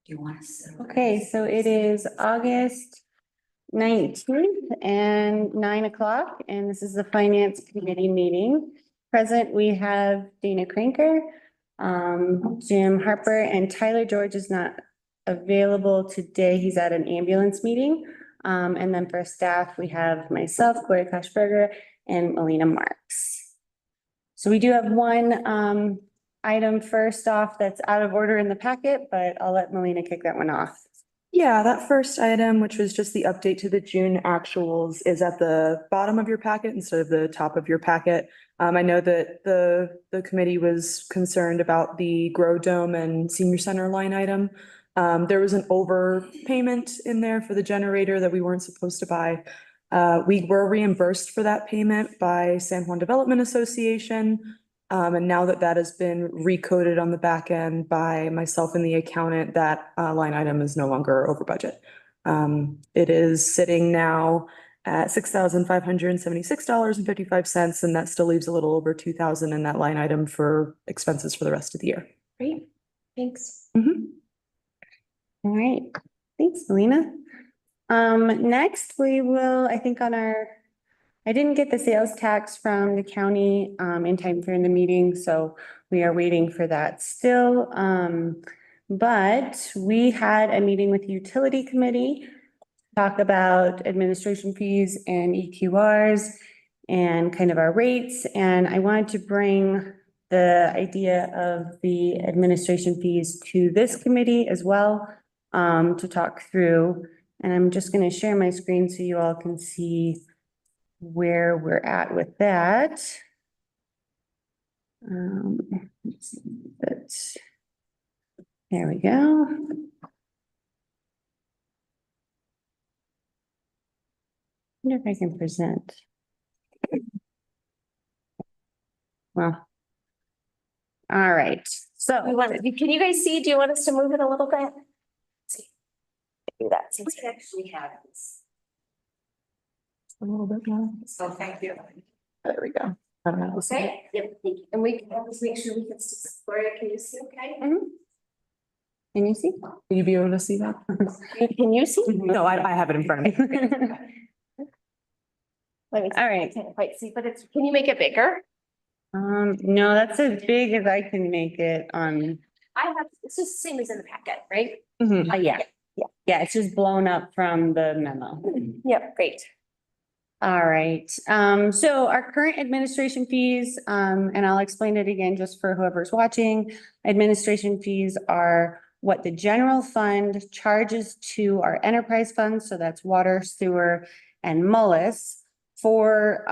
Do you want to sit? Okay, so it is August 19th and 9 o'clock, and this is the Finance Committee meeting. Present, we have Dana Kranker, Jim Harper, and Tyler George is not available today. He's at an ambulance meeting. And then for staff, we have myself, Gloria Koshberger, and Melina Marks. So we do have one item first off that's out of order in the packet, but I'll let Melina kick that one off. Yeah, that first item, which was just the update to the June actuals, is at the bottom of your packet instead of the top of your packet. I know that the committee was concerned about the Grow Dome and Senior Center line item. There was an overpayment in there for the generator that we weren't supposed to buy. We were reimbursed for that payment by San Juan Development Association. And now that that has been recoded on the back end by myself and the accountant, that line item is no longer over budget. It is sitting now at $6,576.55, and that still leaves a little over 2,000 in that line item for expenses for the rest of the year. Great, thanks. All right, thanks, Melina. Next we will, I think I didn't get the sales tax from the county in time for the meeting, so we are waiting for that still. But we had a meeting with the utility committee, talk about administration fees and EQRs and kind of our rates. And I wanted to bring the idea of the administration fees to this committee as well to talk through. And I'm just going to share my screen so you all can see where we're at with that. But there we go. I wonder if I can present. Well, all right. So Can you guys see? Do you want us to move it a little bit? Let's see. Do that. we actually have this. A little bit more. So thank you. There we go. I don't know. Okay, yep, thank you. And we can always make sure we can see. Gloria, can you see okay? Can you see? Will you be able to see that? Can you see? No, I have it in front of me. Let me see. All right. I can't quite see, but can you make it bigger? No, that's as big as I can make it on. It's just the same as in the packet, right? Yeah. Yeah, it's just blown up from the memo. Yep, great. All right, so our current administration fees, and I'll explain it again just for whoever's watching. Administration fees are what the general fund charges to our enterprise funds, so that's water, sewer, and MULIS for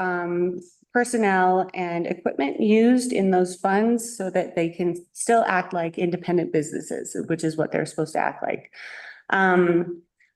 personnel and equipment used in those funds so that they can still act like independent businesses, which is what they're supposed to act like.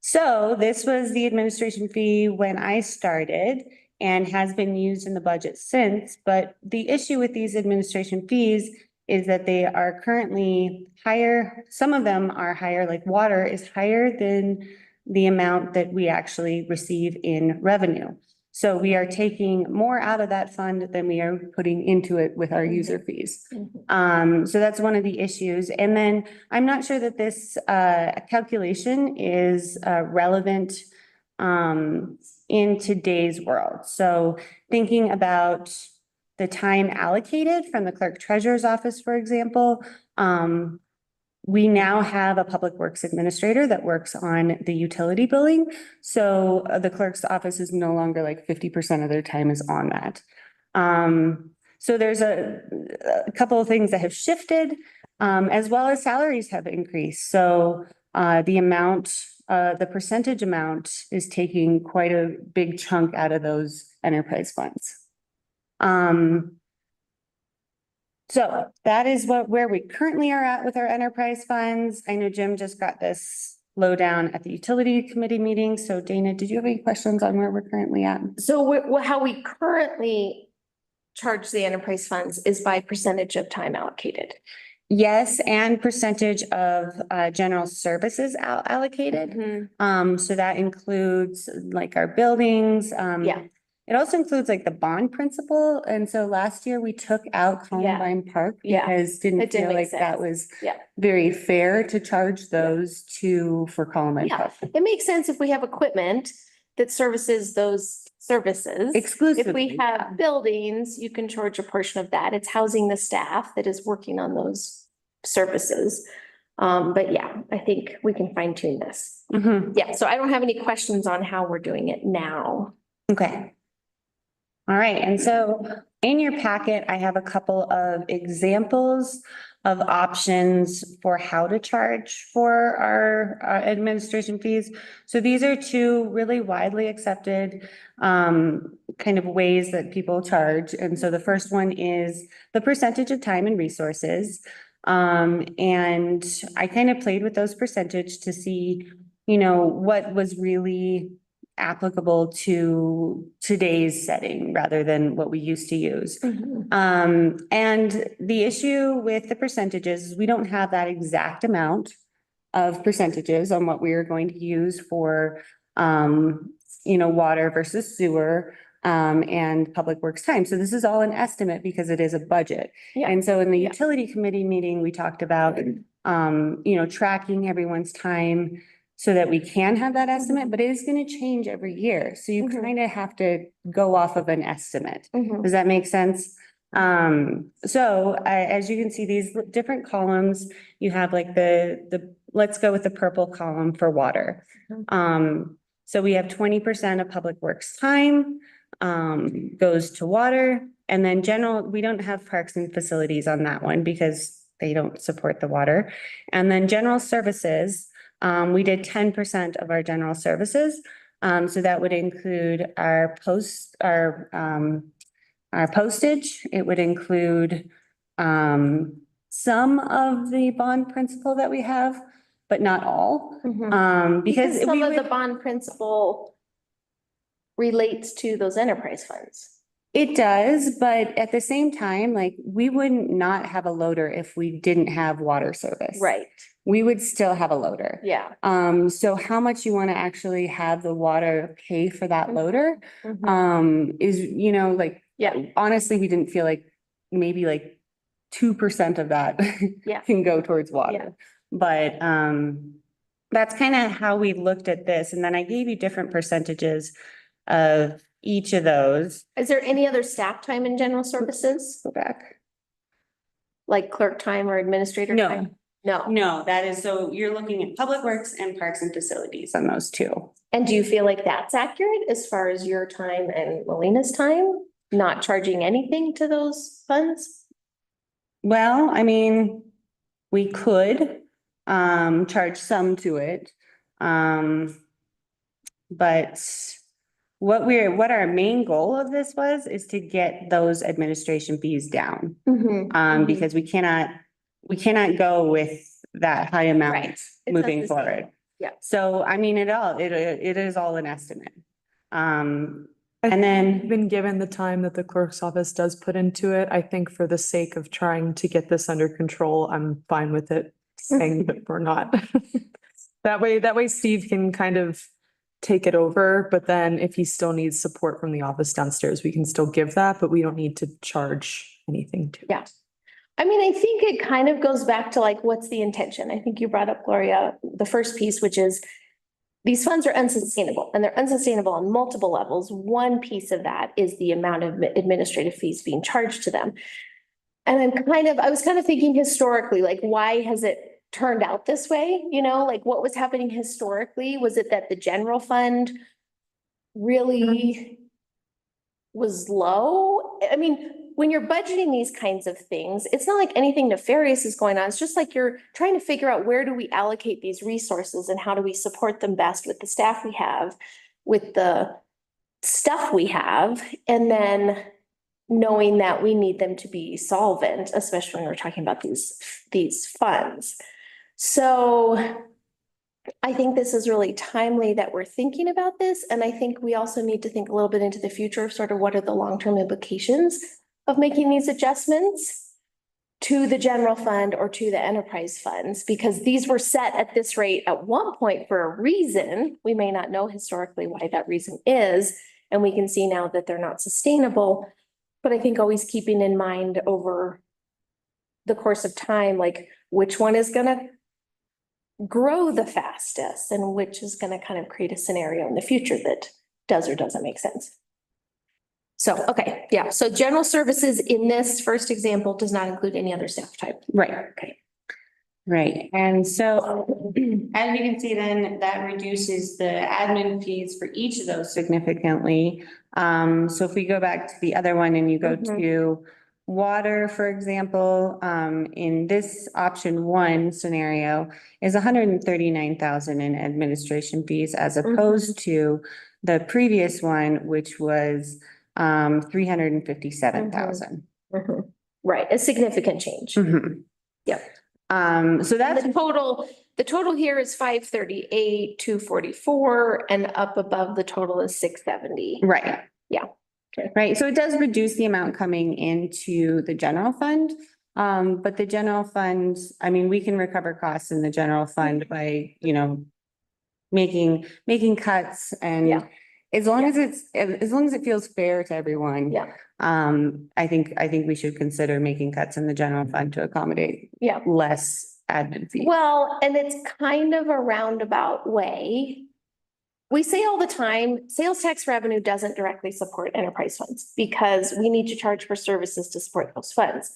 So this was the administration fee when I started and has been used in the budget since. But the issue with these administration fees is that they are currently higher. Some of them are higher, like water is higher than the amount that we actually receive in revenue. So we are taking more out of that fund than we are putting into it with our user fees. So that's one of the issues. And then I'm not sure that this calculation is relevant in today's world. So thinking about the time allocated from the clerk treasurer's office, for example, we now have a public works administrator that works on the utility billing. So the clerk's office is no longer like 50% of their time is on that. So there's a couple of things that have shifted, as well as salaries have increased. So the percentage amount is taking quite a big chunk out of those enterprise funds. So that is where we currently are at with our enterprise funds. I know Jim just got this lowdown at the utility committee meeting. So Dana, did you have any questions on where we're currently at? So how we currently charge the enterprise funds is by percentage of time allocated. Yes, and percentage of general services allocated. So that includes like our buildings. Yeah. it also includes like the bond principal. And so last year we took out Columbine Park Yeah. because didn't It didn't feel make like that sense. was Yeah. very fair to charge those two for Columbine Yeah, Park. it makes sense if we have equipment that services those services. If Exclusively, we yeah. have buildings, you can charge a portion of that. It's housing the staff that is working on those services. But yeah, I think we can fine tune this. Mhm. Yeah, so I don't have any questions on how we're doing it now. Okay. All right, and so in your packet, I have a couple of examples of options for how to charge for our administration fees. So these are two really widely accepted kind of ways that people charge. And so the first one is the percentage of time and resources. And I kind of played with those percentage to see, you know, what was really applicable to today's setting rather than what we used to use. And the issue with the percentages is we don't have that exact amount of percentages on what we are going to use for, you know, water versus sewer, and public works time. So this is all an estimate because it is a budget. Yeah. And so in the Yeah. utility committee meeting, we talked about, you know, tracking everyone's time so that we can have that estimate, but it is going to change every year. So you Mhm. kind of have to go off of an estimate. Mhm. Does that make sense? As you can see, these different columns, you have like let's go with the purple column for water. So we have 20% of public works time, goes to water. And then we don't have parks and facilities on that one because they don't support the water. And then general services, we did 10% of our general services. So that would include our postage. It would include some of the bond principal that we have, but not all. Because Some we of the would, bond principal relates to those enterprise funds. it does, but at the same time, like, we wouldn't not have a loader if we didn't have water service. Right, We would still have a loader. yeah. So how much you want to actually have the water pay for that loader, is, you know, like, Yeah. honestly, we didn't feel like maybe like 2% of that Yeah. can go towards Yeah. water. But, that's kind of how we looked at this. And then I gave you different percentages of each of those. Is there any other staff time in general services, Go back. like clerk time or administrator No. time? No. No, that is, so you're looking at public works and parks and facilities on those two. And do you feel like that's accurate as far as your time and Melina's time? Not charging anything to those funds? Well, I mean, we could charge some to it. But what our main goal of this is to get those administration fees down. Because we cannot go with that high amount Right. It's moving unsustainable. forward. Yeah. So, I mean, it is all an estimate. And then, Even given the time that the clerk's office does put into it, I think for the sake of trying to get this under control, I'm fine with it saying that we're not. That way Steve can kind of take it over, but then if he still needs support from the office downstairs, we can still give that, but we don't need to charge anything to. Yeah. I mean, I think it kind of goes back to like, what's the intention? I think you brought up, Gloria, the first piece, which is these funds are unsustainable and they're unsustainable on multiple levels. One piece of that is the amount of administrative fees being charged to them. And I was kind of thinking historically, like, why has it turned out this way? You know, like what was happening historically? Was it that the general fund really was low? I mean, when you're budgeting these kinds of things, it's not like anything nefarious is going on. It's just like you're trying to figure out where do we allocate these resources and how do we support them best with the staff we have, with the stuff we have, and then knowing that we need them to be solvent, especially when we're talking about these funds. So I think this is really timely that we're thinking about this. And I think we also need to think a little bit into the future of sort of what are the long-term implications of making these adjustments to the general fund or to the enterprise funds, because these were set at this rate at one point for a reason. We may not know historically why that reason is. and we can see now that they're not sustainable. But I think always keeping in mind over the course of time, like which one is gonna grow the fastest and which is gonna kind of create a scenario in the future that does or doesn't make sense. So, okay, yeah, so general services in this first example does not include any other staff type. Right. Okay. Right, and so as you can see, then that reduces the admin fees for each of those significantly. So if we go back to the other one and you go Mhm. to water, for example, in this option one scenario is 139,000 in administration fees as opposed to the previous one, which was 357,000. Mhm. Right, a significant change. Yep. So that's The total here is 538, 244, and up above the total is 670. right. Yeah. Okay. Right, so it does reduce the amount coming into the general fund. But the general fund, I mean, we can recover costs in the general fund by, making cuts and Yeah. as long as it feels fair to everyone. Yeah. I think we should consider making cuts in the general fund to accommodate Yeah. less admin fees. Well, and it's kind of a roundabout way. We say all the time, sales tax revenue doesn't directly support enterprise funds because we need to charge for services to support those funds.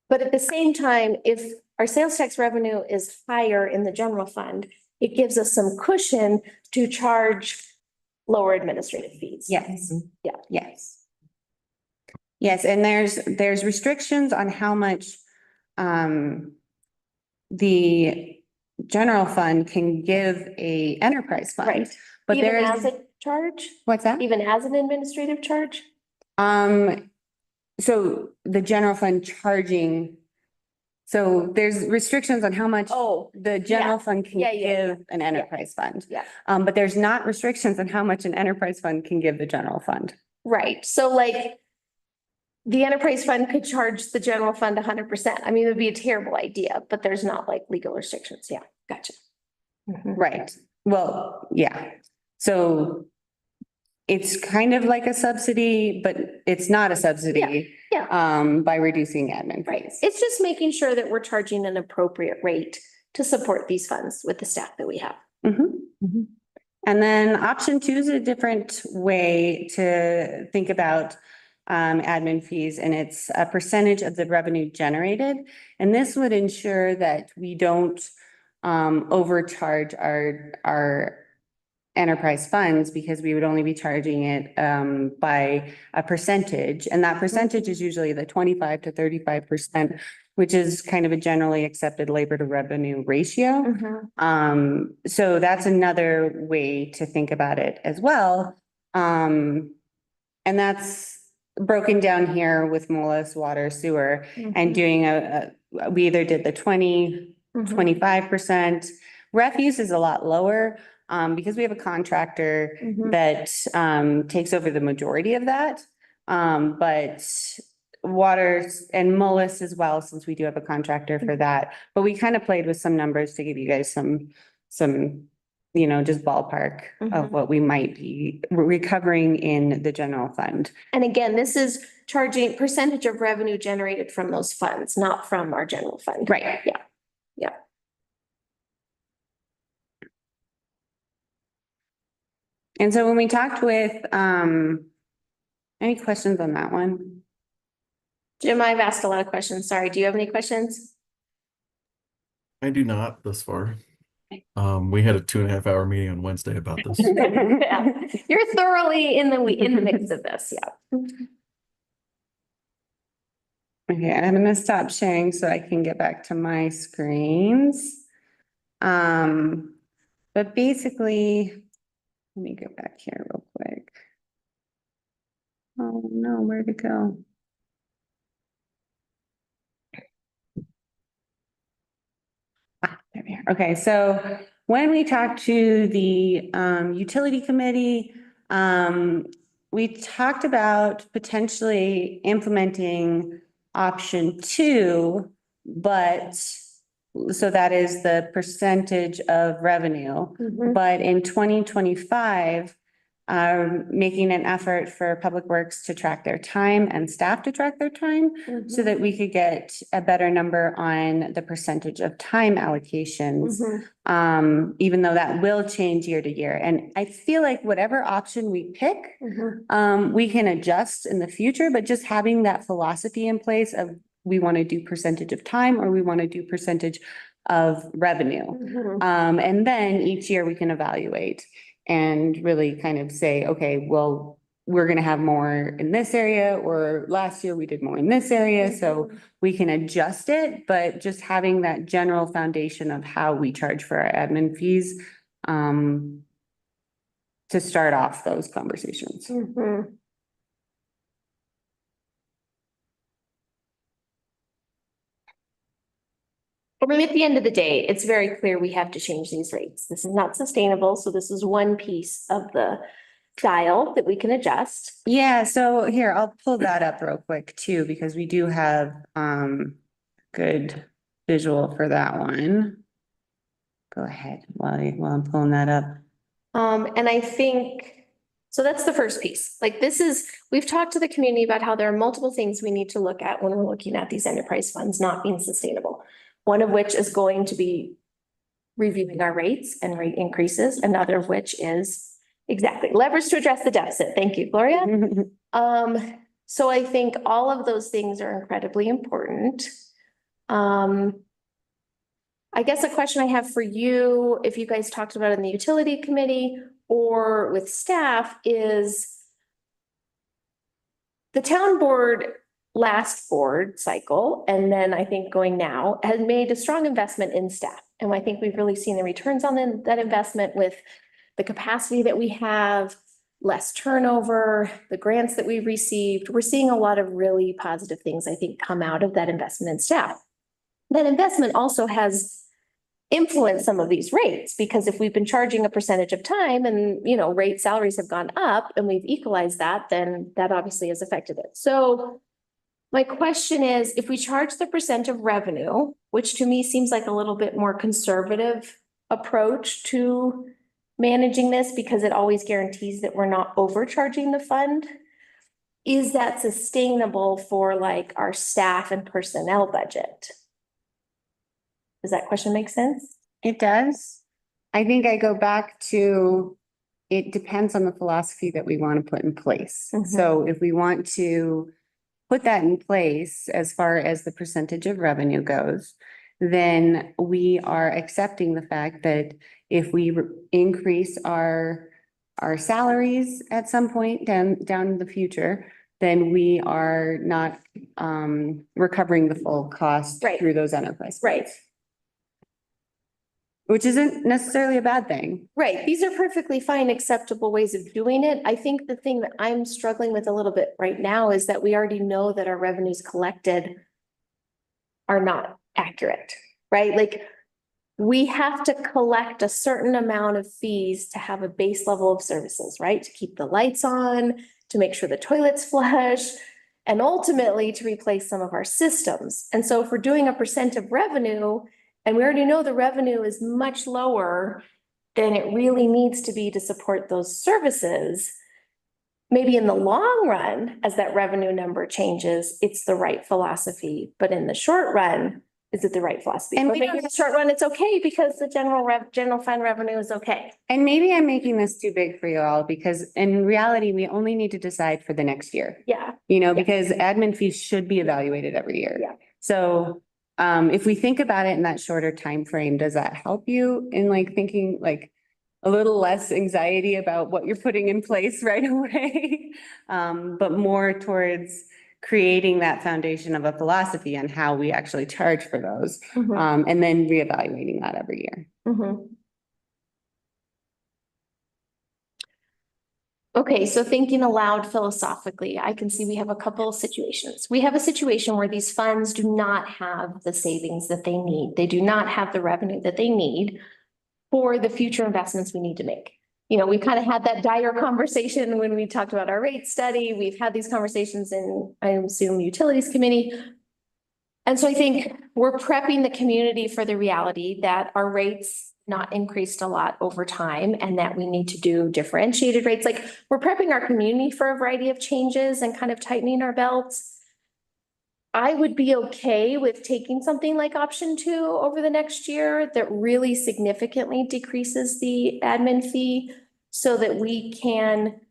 But at the same time, if our sales tax revenue is higher in the general fund, it gives us some cushion to charge lower administrative fees. Yes. Yeah. Yes. Yes, and there's restrictions on how much the general fund can give a enterprise fund. Right. But Even there's, as a charge, what's that? even as an administrative charge? So the general fund charging, so there's restrictions on how much Oh, the general fund can Yeah, yeah, give an enterprise fund. yeah. But there's not restrictions on how much an enterprise fund can give the general fund. Right. So like the enterprise fund could charge the general fund 100%. I mean, it would be a terrible idea, but there's not like legal restrictions. Yeah, gotcha. Right. Well, yeah. So it's kind of like a subsidy, but it's not a subsidy. Yeah, By reducing admin Right. fees. It's just making sure that we're charging an appropriate rate to support these funds with the staff that we have. And then option two is a different way to think about admin fees, and it's a percentage of the revenue generated. And this would ensure that we don't overcharge our enterprise funds because we would only be charging it by a percentage. And that percentage is usually the 25 to 35%, which is kind of a generally accepted labor to revenue ratio. So that's another way to think about it as well. And that's broken down here with Moelis, water, sewer, and doing we either did the 20, 25%. Refuse is a lot lower because we have a contractor that takes over the majority of that. But water and Moelis as well, since we do have a contractor for that. But we kind of played with some numbers to give you guys some just ballpark of what we might be recovering in the general fund. And again, this is charging percentage of revenue generated from those funds, not from our general fund. Right. Yeah. Yeah. And so when we talked with, any questions on that one? Jim, I've asked a lot of questions. Sorry. Do you have any questions? I do not thus far. We had a 2.5 hour meeting on Wednesday about this. Yeah. You're thoroughly in the mix of this. Yeah. Okay, I'm gonna stop sharing so I can get back to my screens. But basically, let me go back here real quick. Oh no, where'd it go? There we are. Okay, so when we talked to the utility committee, we talked about potentially implementing option two, but so that is the percentage of revenue. But in 2025, making an effort for Public Works to track their time and staff to track their time so that we could get a better number on the percentage of time allocations. Even though that will change year to year. And I feel like whatever option we pick, we can adjust in the future, but just having that philosophy in place of we want to do percentage of time or we want to do percentage of revenue. And then each year we can evaluate and really kind of say, okay, well, we're going to have more in this area, or last year we did more in this area. So we can adjust it, but just having that general foundation of how we charge for our admin fees, to start off those conversations. I mean, at the end of the day, it's very clear we have to change these rates. This is not sustainable. So this is one piece of the dial that we can adjust. Yeah, so here, I'll pull that up real quick too, because we do have good visual for that one. Go ahead while I'm pulling that up. And I think, so that's the first piece. Like this is, we've talked to the community about how there are multiple things we need to look at when we're looking at these enterprise funds not being sustainable. One of which is going to be reviewing our rates and rate increases. Another of which is exactly leverage to address the deficit. Thank you, Gloria. So I think all of those things are incredibly important. I guess a question I have for you, if you guys talked about it in the utility committee or with staff, is the town board last board cycle, and then I think going now, has made a strong investment in staff. And I think we've really seen the returns on that investment with the capacity that we have, less turnover, the grants that we've received. We're seeing a lot of really positive things, I think, come out of that investment in staff. That investment also has influenced some of these rates, because if we've been charging a percentage of time and, you know, rate salaries have gone up and we've equalized that, then that obviously has affected it. So my question is, if we charge the percent of revenue, which to me seems like a little bit more conservative approach to managing this, because it always guarantees that we're not overcharging the fund, is that sustainable for like our staff and personnel budget? Does that question make sense? It does. I think I go back to, it depends on the philosophy that we want to put in place. So if we want to put that in place as far as the percentage of revenue goes, then we are accepting the fact that if we increase our salaries at some point down in the future, then we are not recovering the full cost through those enterprise. Which isn't necessarily a bad thing. Right. These are perfectly fine, acceptable ways of doing it. I think the thing that I'm struggling with a little bit right now is that we already know that our revenues collected are not accurate, right? Like we have to collect a certain amount of fees to have a base level of services, right? To keep the lights on, to make sure the toilets flush, and ultimately to replace some of our systems. And so if we're doing a percent of revenue, and we already know the revenue is much lower than it really needs to be to support those services, maybe in the long run, as that revenue number changes, it's the right philosophy. But in the short run, is it the right philosophy? And maybe in the short run, it's okay because the general fund revenue is okay. And maybe I'm making this too big for you all, because in reality, we only need to decide for the next year. Yeah. You know, because admin fees should be evaluated every year. Yeah. So if we think about it in that shorter time frame, does that help you in like thinking like a little less anxiety about what you're putting in place right away? But more towards creating that foundation of a philosophy on how we actually charge for those, and then reevaluating that every year. Okay, so thinking aloud philosophically, I can see we have a couple of situations. We have a situation where these funds do not have the savings that they need. They do not have the revenue that they need for the future investments we need to make. You know, we kind of had that dire conversation when we talked about our rate study. We've had these conversations in, I assume, utilities committee. And so I think we're prepping the community for the reality that our rates not increased a lot over time and that we need to do differentiated rates. Like, we're prepping our community for a variety of changes and kind of tightening our belts. I would be okay with taking something like option 2 over the next year that really significantly decreases the admin fee so that we can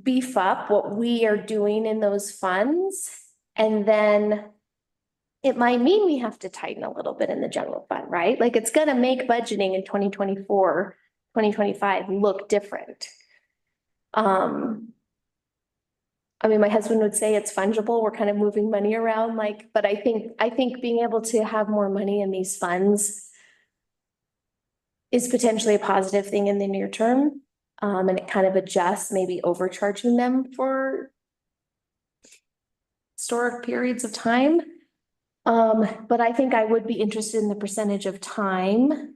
beef up what we are doing in those funds. And then it might mean we have to tighten a little bit in the general fund, right? Like, it's gonna make budgeting in 2024, 2025 look different. I mean, my husband would say it's fungible. We're kind of moving money around, like, but I think being able to have more money in these funds is potentially a positive thing in the near term. And it kind of adjusts, maybe overcharging them for historic periods of time. But I think I would be interested in the percentage of time.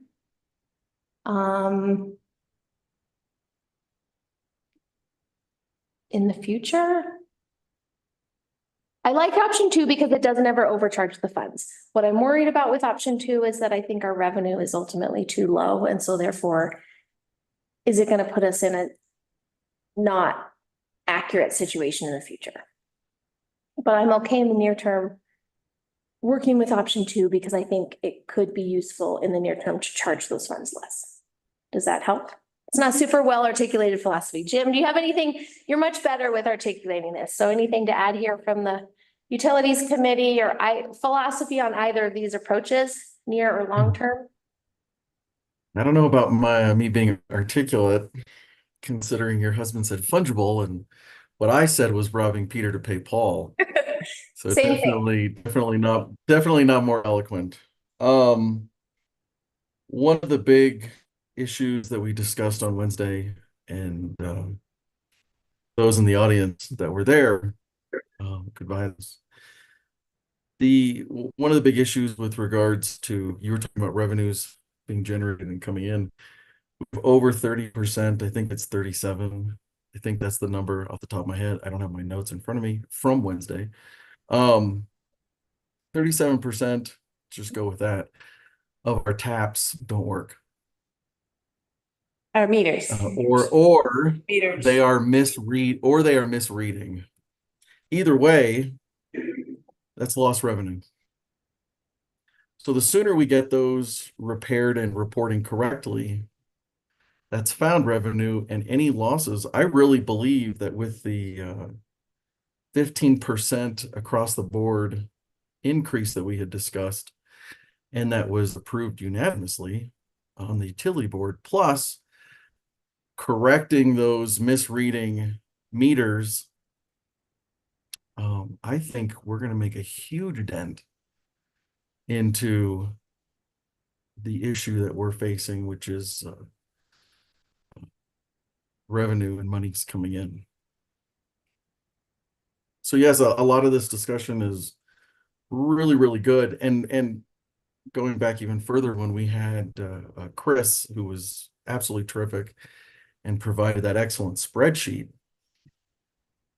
In the future. I like option 2 because it doesn't ever overcharge the funds. What I'm worried about with option 2 is that I think our revenue is ultimately too low. And so therefore, is it going to put us in a not accurate situation in the future? But I'm okay in the near term working with option 2 because I think it could be useful in the near term to charge those funds less. Does that help? It's not super well articulated philosophy. Jim, do you have anything? You're much better with articulating this. So anything to add here from the Utilities Committee or philosophy on either of these approaches, near or long term? I don't know about me being articulate, considering your husband said fungible, and what I said was robbing Peter to pay Paul. So Same thing. definitely not more eloquent. One of the big issues that we discussed on Wednesday, and those in the audience that were there could buy this. One of the big issues with regards to, you were talking about revenues being generated and coming in over 30%. I think it's 37. I think that's the number off the top of my head. I don't have my notes in front of me from Wednesday. 37%, just go with that, of our taps don't work. Our meters. Or Meters. they are misreading. Either way, that's lost revenue. So the sooner we get those repaired and reporting correctly, that's found revenue, and any losses, I really believe that with the 15% across the board increase that we had discussed, and that was approved unanimously on the utility board, plus correcting those misreading meters, I think we're going to make a huge dent into the issue that we're facing, which is revenue and money's coming in. So yes, a lot of this discussion is really, really good. And going back even further, when we had Chris, who was absolutely terrific and provided that excellent spreadsheet,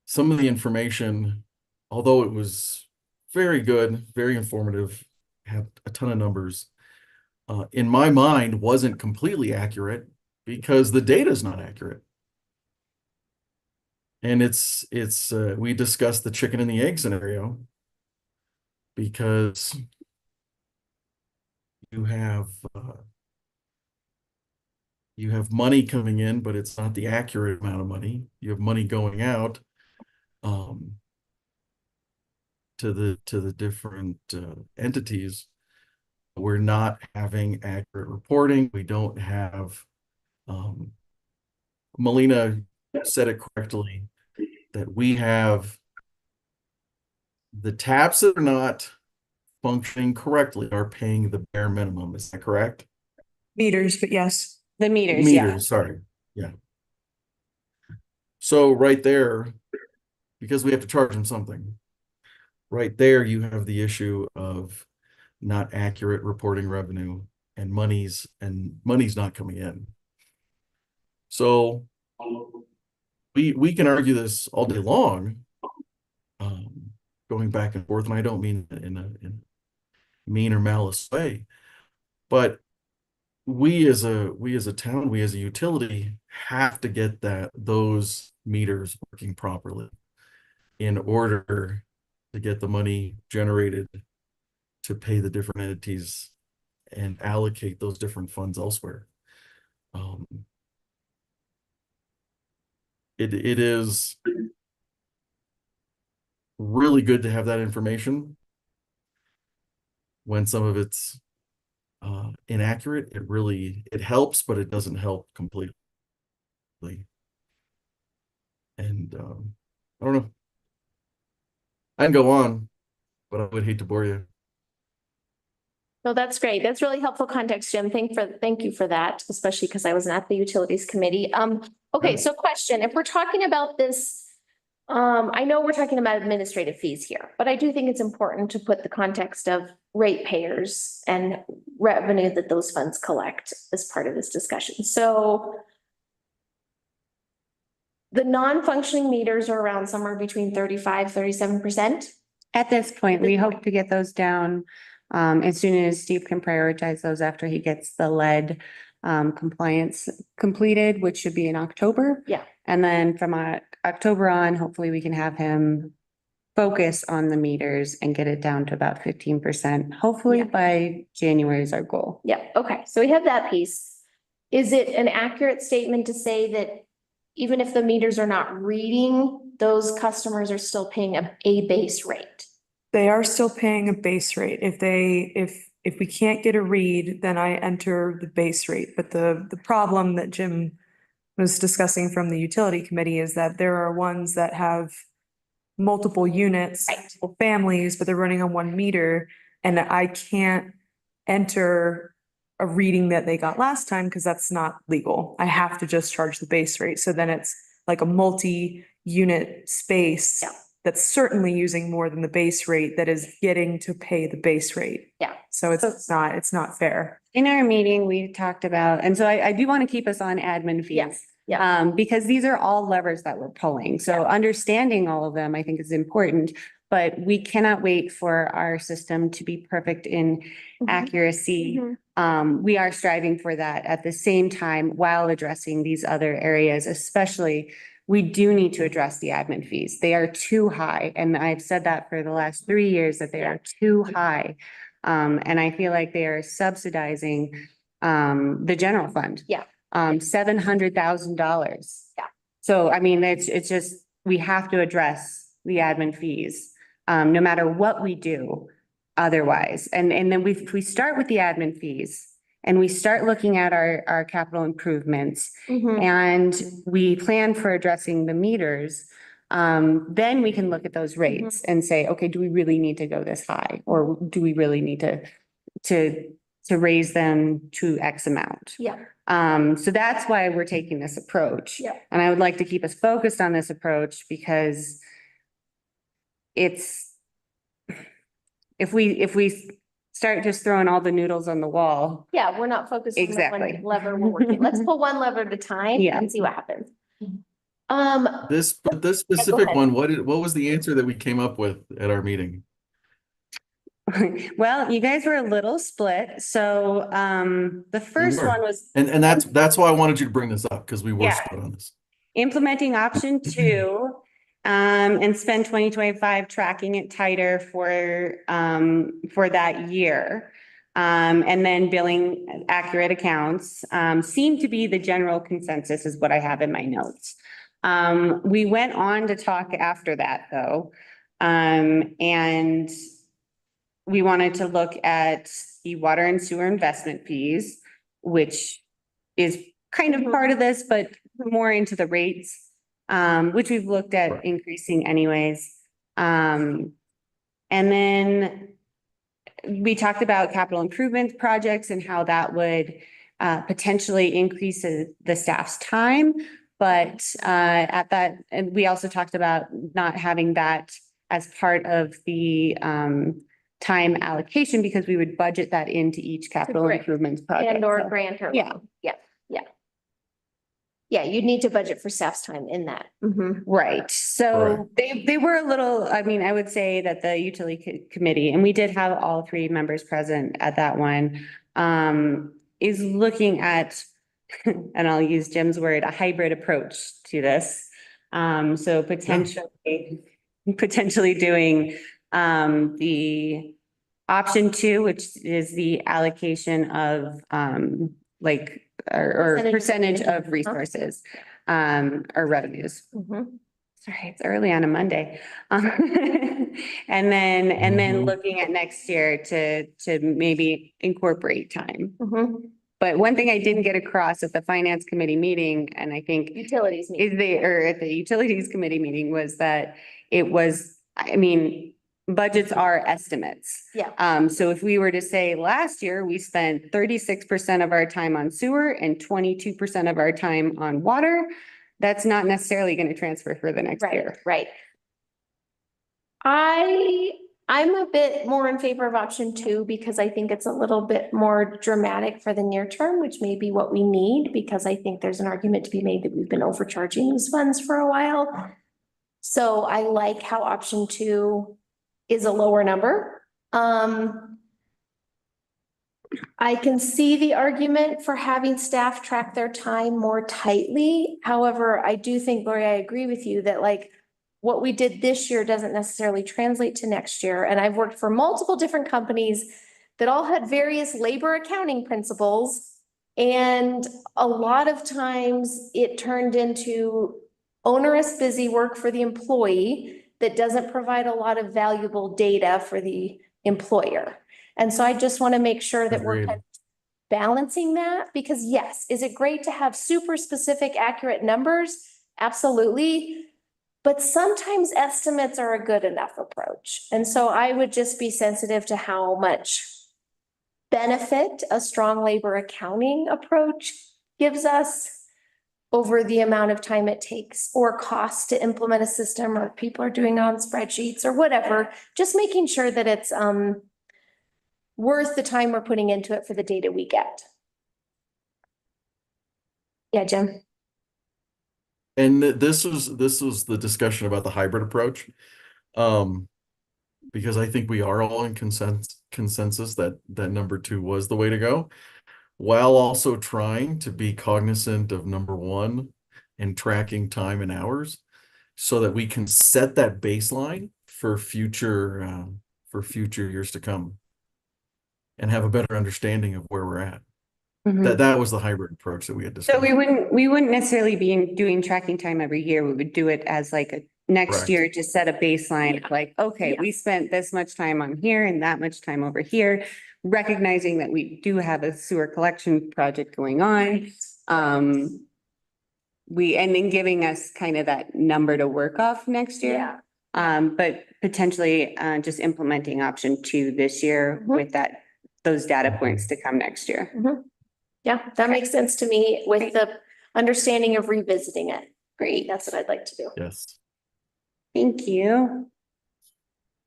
some of the information, although it was very good, very informative, had a ton of numbers, in my mind wasn't completely accurate because the data is not accurate. And we discussed the chicken and the egg scenario, because you have money coming in, but it's not the accurate amount of money. You have money going out to the different entities. We're not having accurate reporting. We don't have Melina said it correctly, that we have the taps that are not functioning correctly are paying the bare minimum. Is that correct? Meters, but yes. The meters, yeah. Meters, sorry. Yeah. So right there, because we have to charge them something, right there you have the issue of not accurate reporting revenue, and money's not coming in. So we can argue this all day long. going back and forth, and I don't mean in a mean or malice way, but we as a town, we as a utility have to get those meters working properly in order to get the money generated to pay the different entities and allocate those different funds elsewhere. It is really good to have that information. When some of it's inaccurate, it helps, but it doesn't help completely. And I don't know. I can go on, but I would hate to bore you. No, that's great. That's really helpful context, Jim. Thank you for that, especially because I wasn't at the utilities committee. Okay, Yeah. so question, if we're talking about this, I know we're talking about administrative fees here, but I do think it's important to put the context of ratepayers and revenue that those funds collect as part of this discussion. So the non-functioning meters are around somewhere between 35-37%. At this point, At this we point. hope to get those down as soon as Steve can prioritize those after he gets the lead compliance completed, which should be in October. Yeah. And then from October on, hopefully we can have him focus on the meters and get it down to about 15%. Hopefully Yeah. by January is our goal. Yeah, okay, so we have that piece. Is it an accurate statement to say that even if the meters are not reading, those customers are still paying a base rate? They are still paying a base rate. If we can't get a read, then I enter the base rate. But the problem that Jim was discussing from the utility committee is that there are ones that have multiple units, Right. multiple families, but they're running on one meter, and I can't enter a reading that they got last time because that's not legal. I have to just charge the base rate. So then it's like a multi-unit space Yeah. that's certainly using more than the base rate that is getting to pay the base rate. Yeah. So it's not fair. In our meeting, we talked about, and so I do want to keep us on admin fees. Yes, yeah. Because these are all levers that we're pulling. So understanding all of them, I think is important, but we cannot wait for our system to be perfect in accuracy. We are striving for that at the same time while addressing these other areas, especially we do need to address the admin fees. They are too high. And I've said that for the last 3 years that they are too high. And I feel like they are subsidizing the general fund. Yeah. $700,000. Yeah. So I mean, it's just, we have to address the admin fees, no matter what we do otherwise. And then we start with the admin fees and we start looking at our capital improvements and we plan for addressing the meters. Then we can look at those rates and say, okay, do we really need to go this high? Or do we really need to raise them to X amount? Yeah. So that's why we're taking this approach. Yeah. And I would like to keep us focused on this approach because it's, if we start just throwing all the noodles on the wall. Yeah, we're not focused on the Exactly. one lever we're working. Let's pull one lever at a time Yeah. and see what happens. This specific ahead. one, what was the answer that we came up with at our meeting? Well, you guys were a little split. So the first were. one was And that's why I wanted you to bring this up, because we were Yeah. split on this. implementing option 2 and spend 2025 tracking it tighter for that year. And then billing accurate accounts seemed to be the general consensus is what I have in my notes. We went on to talk after that though. And we wanted to look at the water and sewer investment fees, which is kind of part of this, but more into the rates, which we've looked at increasing anyways. And then we talked about capital improvement projects and how that would potentially increase the staff's time. But at that, and we also talked about not having that as part of the time allocation because we would budget that into each capital Correct. improvements project. And or So, grant or. Yeah. Yeah, yeah. Yeah, you'd need to budget for staff's time in that. Mhm. Right, so they were a little, I mean, I would say that the utility committee, and we did have all three members present at that one, is looking at, and I'll use Jim's word, a hybrid approach to this. So potentially doing the option two, which is the allocation of like or percentage of resources or revenues. Mhm. Sorry, it's early on a Monday. And then Mhm. looking at next year to maybe incorporate time. Mhm. But one thing I didn't get across at the finance committee meeting, and I think Utilities meeting. or at the utilities committee meeting, was that it was, I mean, budgets are estimates. Yeah. So if we were to say last year, we spent 36% of our time on sewer and 22% of our time on water, that's not necessarily going to transfer for the next Right, year. right. I'm a bit more in favor of option two because I think it's a little bit more dramatic for the near term, which may be what we need, because I think there's an argument to be made that we've been overcharging these funds for a while. So I like how option two is a lower number. I can see the argument for having staff track their time more tightly. However, I do think, Lori, I agree with you that like what we did this year doesn't necessarily translate to next year. And I've worked for multiple different companies that all had various labor accounting principles. And a lot of times it turned into onerous, busy work for the employee that doesn't provide a lot of valuable data for the employer. And so I just want to make sure that we're Agreed. kind of balancing that, because yes, is it great to have super specific, accurate numbers? Absolutely. But sometimes estimates are a good enough approach. And so I would just be sensitive to how much benefit a strong labor accounting approach gives us over the amount of time it takes or cost to implement a system, or people are doing on spreadsheets or whatever, just making sure that it's worth the time we're putting into it for the data we get. Yeah, Jim. And this was the discussion about the hybrid approach. Because I think we are all in consensus that number two was the way to go, while also trying to be cognizant of number one and tracking time and hours so that we can set that baseline for future years to come and have a better understanding of where we're at. That was the hybrid approach that we had discussed. So we wouldn't necessarily be doing tracking time every year. We would do it as like a next Correct. year, just set a baseline, Yeah. like, okay, Yeah. we spent this much time on here and that much time over here, recognizing that we do have a sewer collection project going on. And then giving us kind of that number to work off next year. Yeah. But potentially just implementing option two this year Mhm. with those data points to come next year. Mhm. Yeah, that makes sense to me with the understanding of revisiting it. Great, that's what I'd like to do. Yes. Thank you.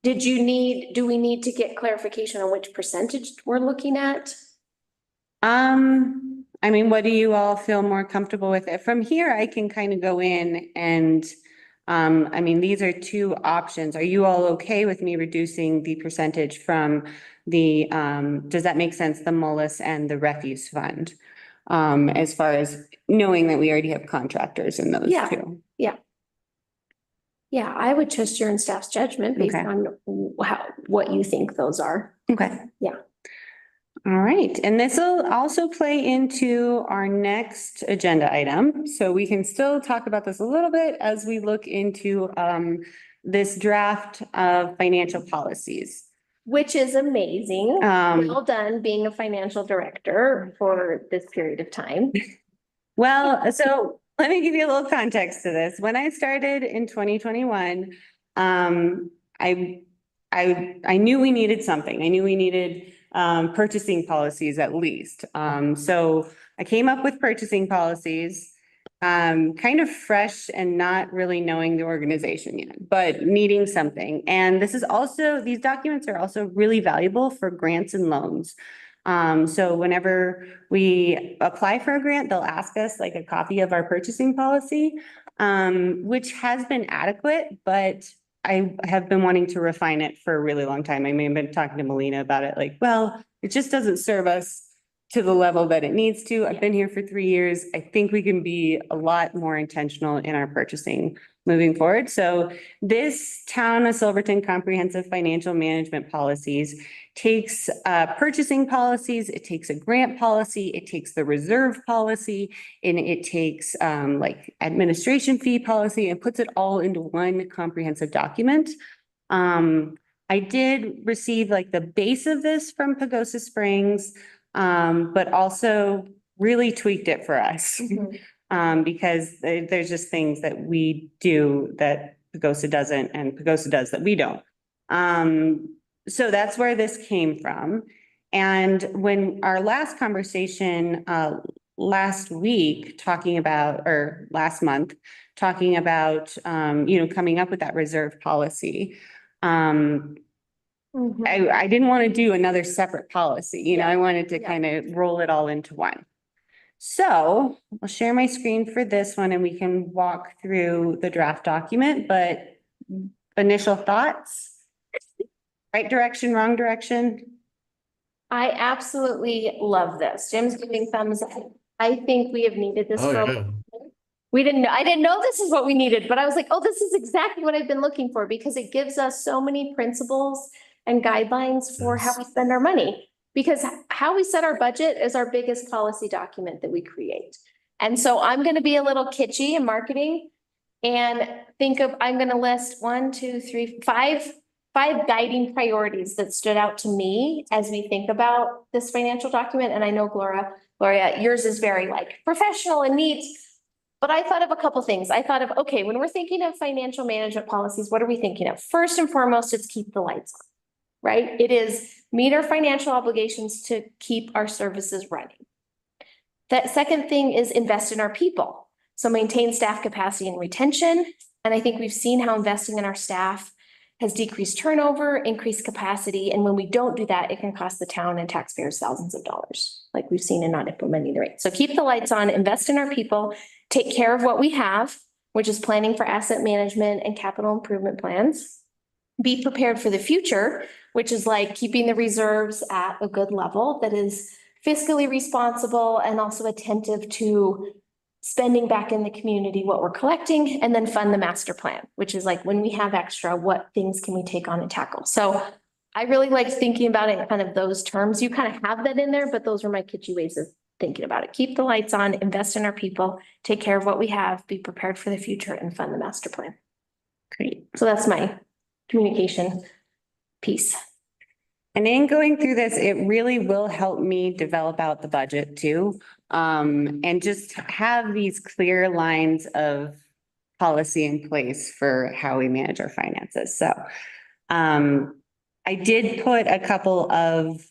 Do we need to get clarification on which percentage we're looking at? I mean, what do you all feel more comfortable with? From here, I can kind of go in and, I mean, these are two options. Are you all okay with me reducing the percentage from the, does that make sense? The Mullis and the refuse fund? As far as knowing that we already have contractors in those Yeah. two. Yeah, I would trust your and staff's judgment based Okay. on what you think those are. Okay. Yeah. All right, and this will also play into our next agenda item. So we can still talk about this a little bit as we look into this draft of financial policies. Which is amazing. Well done being a financial director for this period of time. Well, so let me give you a little context to this. When I started in 2021, I knew we needed something. I knew we needed purchasing policies at least. So I came up with purchasing policies, kind of fresh and not really knowing the organization yet, but needing something. And this is also, these documents are also really valuable for grants and loans. So whenever we apply for a grant, they'll ask us like a copy of our purchasing policy, which has been adequate, but I have been wanting to refine it for a really long time. I may have been talking to Melina about it, like, well, it just doesn't serve us to the level that it needs to. I've been here for 3 years. I think we can be a lot more intentional in our purchasing moving forward. So this Town of Silverton Comprehensive Financial Management Policies takes purchasing policies, it takes a grant policy, it takes the reserve policy, and it takes like administration fee policy and puts it all into one comprehensive document. I did receive like the base of this from Pagosa Springs, but also really tweaked it for us. Because there's just things that we do that Pagosa doesn't and Pagosa does that we don't. So that's where this came from. And when our last conversation last week talking about, or last month, talking about, coming up with that reserve policy, I didn't want to do another separate policy, I wanted to kind of roll it all into one. So I'll share my screen for this one and we can walk through the draft document, but initial thoughts? Right direction, wrong direction? I absolutely love this. Jim's giving thumbs up. I think we have needed this Oh, for. yeah. I didn't know this is what we needed, but I was like, oh, this is exactly what I've been looking for because it gives us so many principles and guidelines for how Yes. we spend our money. Because how we set our budget is our biggest policy document that we create. And so I'm gonna be a little kitschy in marketing and I'm gonna list 5 guiding priorities that stood out to me as we think about this financial document. And I know Gloria, yours is very like professional and neat. But I thought of a couple things. I thought of, okay, when we're thinking of financial management policies, what are we thinking of? First and foremost, it's keep the lights on, right? It is meet our financial obligations to keep our services running. That second thing is invest in our people. So maintain staff capacity and retention. And I think we've seen how investing in our staff has decreased turnover, increased capacity. And when we don't do that, it can cost the town and taxpayers thousands of dollars, like we've seen in not implementing the rate. So keep the lights on, invest in our people, take care of what we have, which is planning for asset management and capital improvement plans. Be prepared for the future, which is like keeping the reserves at a good level that is fiscally responsible and also attentive to spending back in the community what we're collecting, and then fund the master plan, which is like when we have extra, what things can we take on and tackle? So I really liked thinking about it in kind of those terms. You kind of have that in there, but those are my kitschy ways of thinking about it. Keep the lights on, invest in our people, take care of what we have, be prepared for the future, and fund the master plan. Great. So that's my communication piece. And in going through this, it really will help me develop out the budget too. And just have these clear lines of policy in place for how we manage our finances. So I did put a couple of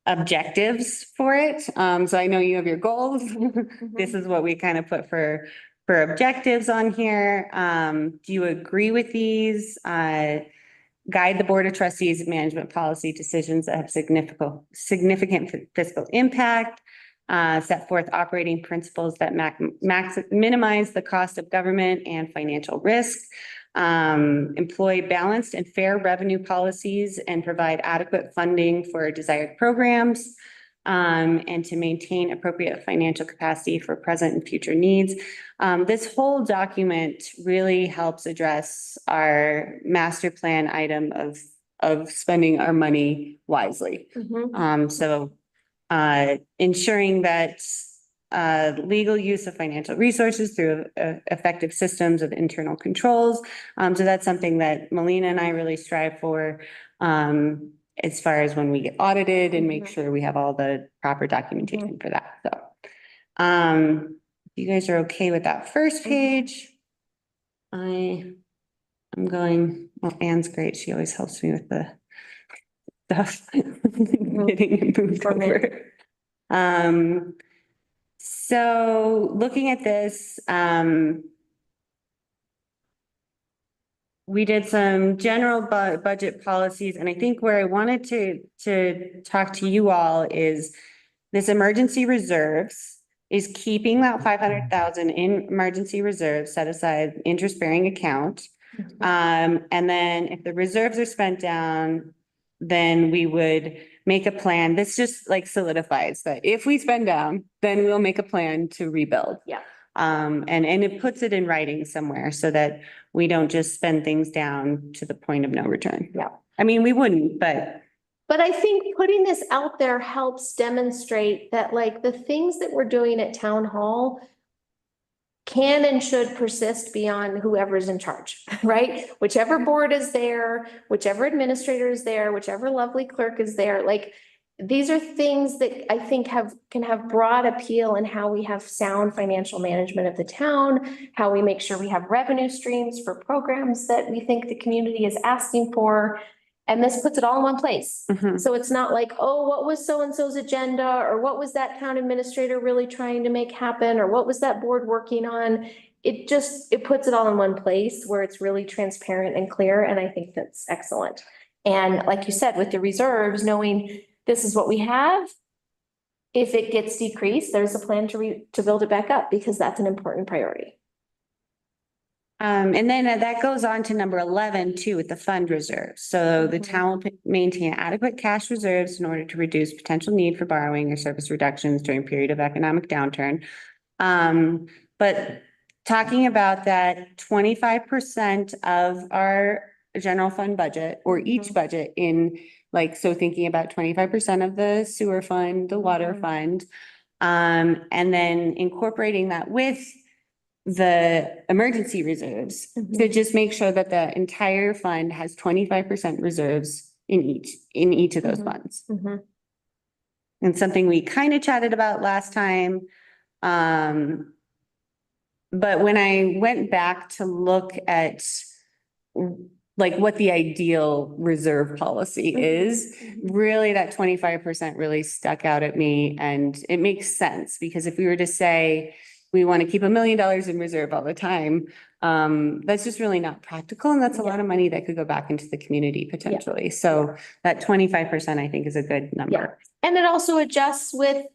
objectives for it. So I know you have your goals. This is what we kind of put for objectives on here. Do you agree with these? Guide the Board of Trustees management policy decisions that have significant fiscal impact. Set forth operating principles that minimize the cost of government and financial risk. Employ balanced and fair revenue policies and provide adequate funding for desired programs. And to maintain appropriate financial capacity for present and future needs. This whole document really helps address our master plan item of spending our money wisely. So ensuring that legal use of financial resources through effective systems of internal controls. So that's something that Melina and I really strive for. As far as when we get audited and make sure we have all the proper documentation for that. So, you guys are okay with that first page? I'm going, well, Anne's great. She always helps me with the stuff. Getting it moved over. So looking at this, we did some general budget policies, and I think where I wanted to talk to you all is this emergency reserves is keeping that 500,000 in emergency reserves set aside interest-bearing account. And then if the reserves are spent down, then we would make a plan. This just like solidifies that if we spend down, then we'll make a plan to rebuild. Yeah. And it puts it in writing somewhere so that we don't just spend things down to the point of no return. Yeah. I mean, we wouldn't, but I think putting this out there helps demonstrate that like the things that we're doing at town hall can and should persist beyond whoever's in charge, right? Whichever board is there, whichever administrator is there, whichever lovely clerk is there, like these are things that I think can have broad appeal in how we have sound financial management of the town, how we make sure we have revenue streams for programs that we think the community is asking for. And this puts it all in one place. So it's not like, oh, what was so-and-so's agenda? Or what was that town administrator really trying to make happen? Or what was that board working on? It puts it all in one place where it's really transparent and clear. And I think that's excellent. And like you said, with the reserves, knowing this is what we have. If it gets decreased, there's a plan to build it back up because that's an important priority. and then that goes on to number 11 too, with the fund reserves. So the town will maintain adequate cash reserves in order to reduce potential need for borrowing or service reductions during period of economic downturn. But talking about that 25% of our general fund budget or each budget in like, so thinking about 25% of the sewer fund, the water fund, and then incorporating that with the emergency reserves to just make sure that the entire fund has 25% reserves in each of those funds. And something we kind of chatted about last time. But when I went back to look at like what the ideal reserve policy is, really that 25% really stuck out at me. And it makes sense because if we were to say, we want to keep $1 million in reserve all the time, that's just really not practical. And that's a lot of money that could go back into the community potentially. So that 25% I think is a good number. And it also adjusts with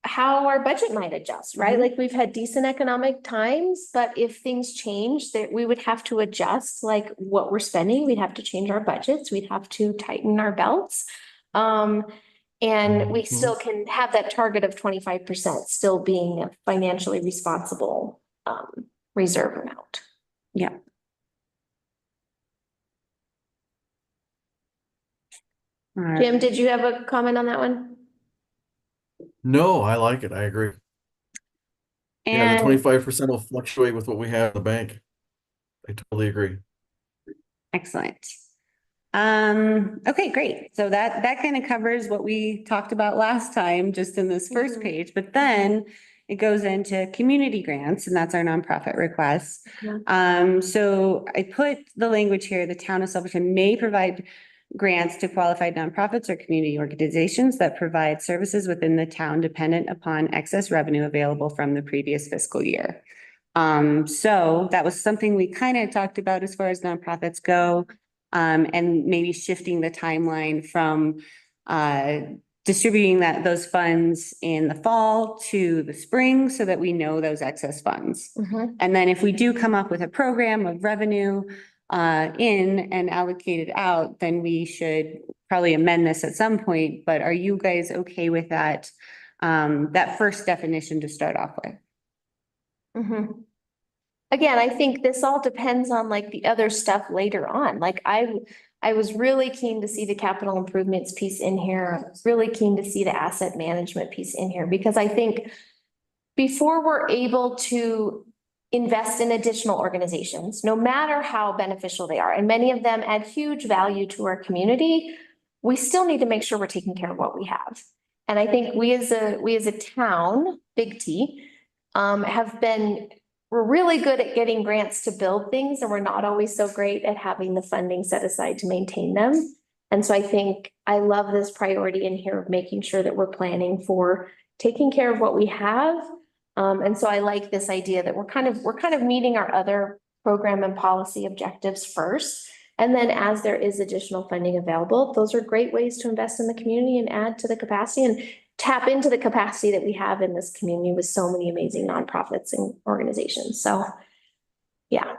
how our budget might adjust, right? Like we've had decent economic times, but if things change, that we would have to adjust like what we're spending. We'd have to change our budgets. We'd have to tighten our belts. And we still can have that target of 25% still being a financially responsible reserve amount. Yeah. All right. Jim, did you have a comment on that one? No, I like it. I agree. Yeah, the And 25% will fluctuate with what we have in the bank. I totally agree. excellent. Okay, great. So that kind of covers what we talked about last time, just in this first page, but then it goes into community grants, and that's our nonprofit requests. So I put the language here, the town of Silverton may provide grants to qualified nonprofits or community organizations that provide services within the town dependent upon excess revenue available from the previous fiscal year. So that was something we kind of talked about as far as nonprofits go. And maybe shifting the timeline from distributing those funds in the fall to the spring so that we know those excess funds. And then if we do come up with a program of revenue in and allocate it out, then we should probably amend this at some point. But are you guys okay with that, that first definition to start off with? Again, I think this all depends on like the other stuff later on. Like I was really keen to see the capital improvements piece in here. I was really keen to see the asset management piece in here because I think before we're able to invest in additional organizations, no matter how beneficial they are, and many of them add huge value to our community, we still need to make sure we're taking care of what we have. And I think we as a town, big T, we're really good at getting grants to build things, and we're not always so great at having the funding set aside to maintain them. And so I think I love this priority in here of making sure that we're planning for taking care of what we have. And so I like this idea that we're kind of meeting our other program and policy objectives first. And then as there is additional funding available, those are great ways to invest in the community and add to the capacity and tap into the capacity that we have in this community with so many amazing nonprofits and organizations. So, yeah.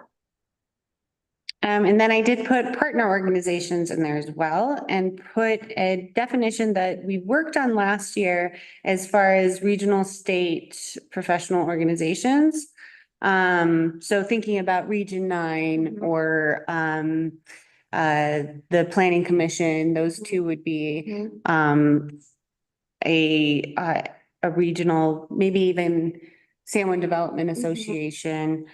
And then I did put partner organizations in there as well and put a definition that we worked on last year as far as regional state professional organizations. So thinking about Region 9 or the Planning Commission, those two would be a regional, maybe even San Juan Development Association,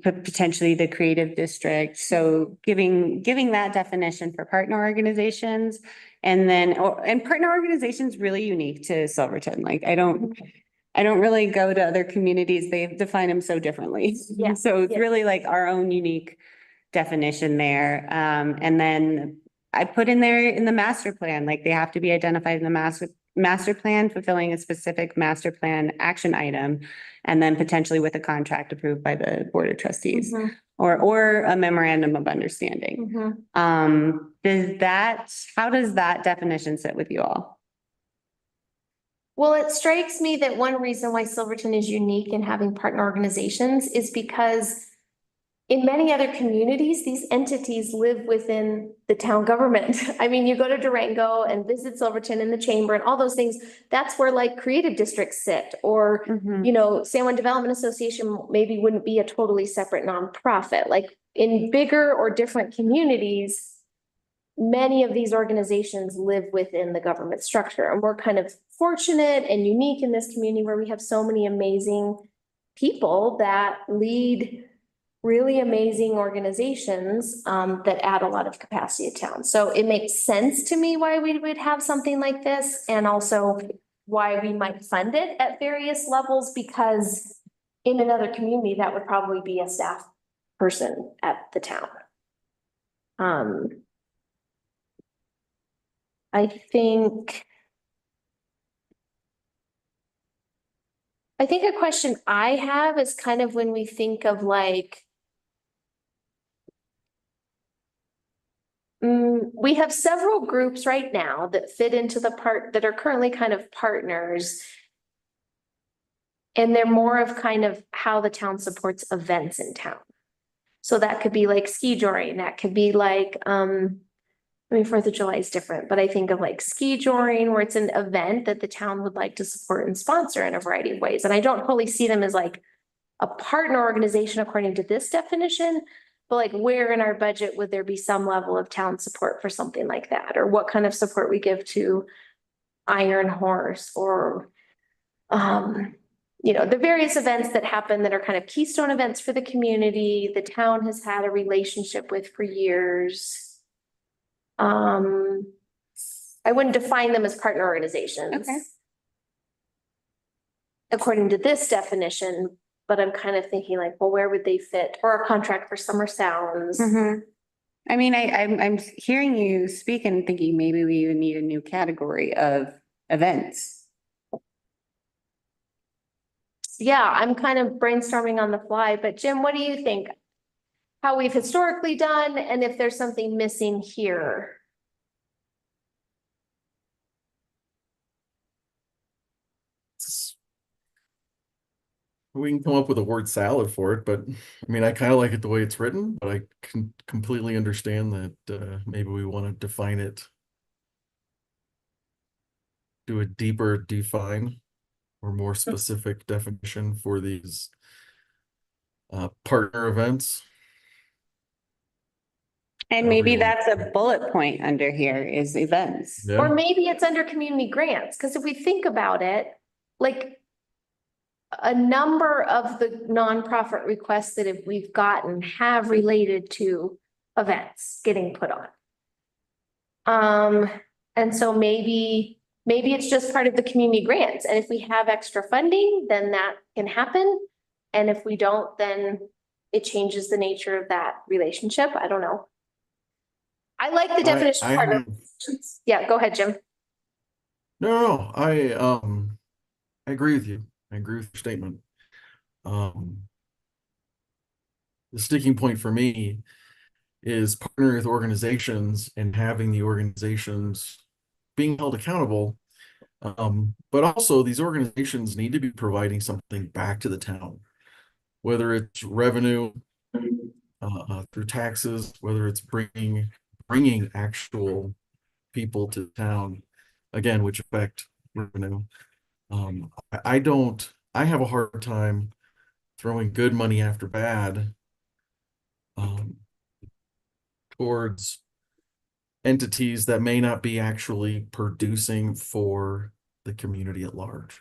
potentially the Creative District. So giving that definition for partner organizations. And then, and partner organizations really unique to Silverton. Like I don't really go to other communities. They define them so differently. Yeah. So it's really like our own unique definition there. And then I put in there in the master plan, like they have to be identified in the master plan, fulfilling a specific master plan action item, and then potentially with a contract approved by the Board of Trustees or a memorandum of understanding. How does that definition sit with you all? Well, it strikes me that one reason why Silverton is unique in having partner organizations is because in many other communities, these entities live within the town government. I mean, you go to Durango and visit Silverton and the chamber and all those things. That's where like creative districts sit, or, you know, San Juan Development Association maybe wouldn't be a totally separate nonprofit. Like in bigger or different communities, many of these organizations live within the government structure. And we're kind of fortunate and unique in this community where we have so many amazing people that lead really amazing organizations that add a lot of capacity to town. So it makes sense to me why we would have something like this, and also why we might fund it at various levels, because in another community, that would probably be a staff person at the town. I think a question I have is kind of when we think of like, we have several groups right now that fit into the part that are currently kind of partners. And they're more of kind of how the town supports events in town. So that could be like ski joring, that could be like, I mean, 4th of July is different, but I think of like ski joring, where it's an event that the town would like to support and sponsor in a variety of ways. And I don't totally see them as like a partner organization according to this definition, but like where in our budget would there be some level of town support for something like that? Or what kind of support we give to Iron Horse or, you know, the various events that happen that are kind of keystone events for the community, the town has had a relationship with for years. I wouldn't define them as partner organizations. Okay. According to this definition, but I'm kind of thinking like, well, where would they fit? Or a contract for summer sounds. I mean, I'm hearing you speak and thinking maybe we even need a new category of events. Yeah, I'm kind of brainstorming on the fly, but Jim, what do you think? How we've historically done, and if there's something missing here? We can come up with a word salad for it, but I mean, I kind of like it the way it's written, but I can completely understand that maybe we want to define it, do a deeper define or more specific definition for these partner events. And maybe that's a bullet point under here is events. Yeah. Or maybe it's under community grants, because if we think about it, like a number of the nonprofit requests that we've gotten have related to events getting put on. And so maybe it's just part of the community grants. And if we have extra funding, then that can happen. And if we don't, then it changes the nature of that relationship. I don't know. I like the definition. Yeah, go ahead, Jim. No, I agree with you. I agree with your statement. the sticking point for me is partnering with organizations and having the organizations being held accountable. But also these organizations need to be providing something back to the town, whether it's revenue through taxes, whether it's bringing actual people to town, again, which affect revenue. I have a hard time throwing good money after bad towards entities that may not be actually producing for the community at large.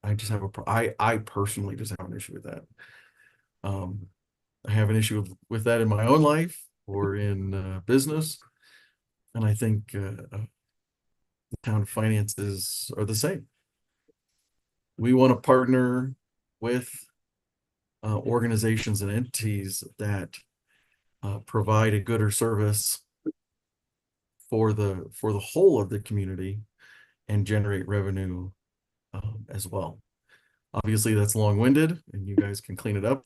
I just have I personally just have an issue with that. I have an issue with that in my own life or in business. And I think the town finances are the same. We want to partner with organizations and entities that provide a gooder service for the whole of the community and generate revenue as well. Obviously, that's long-winded, and you guys can clean it up.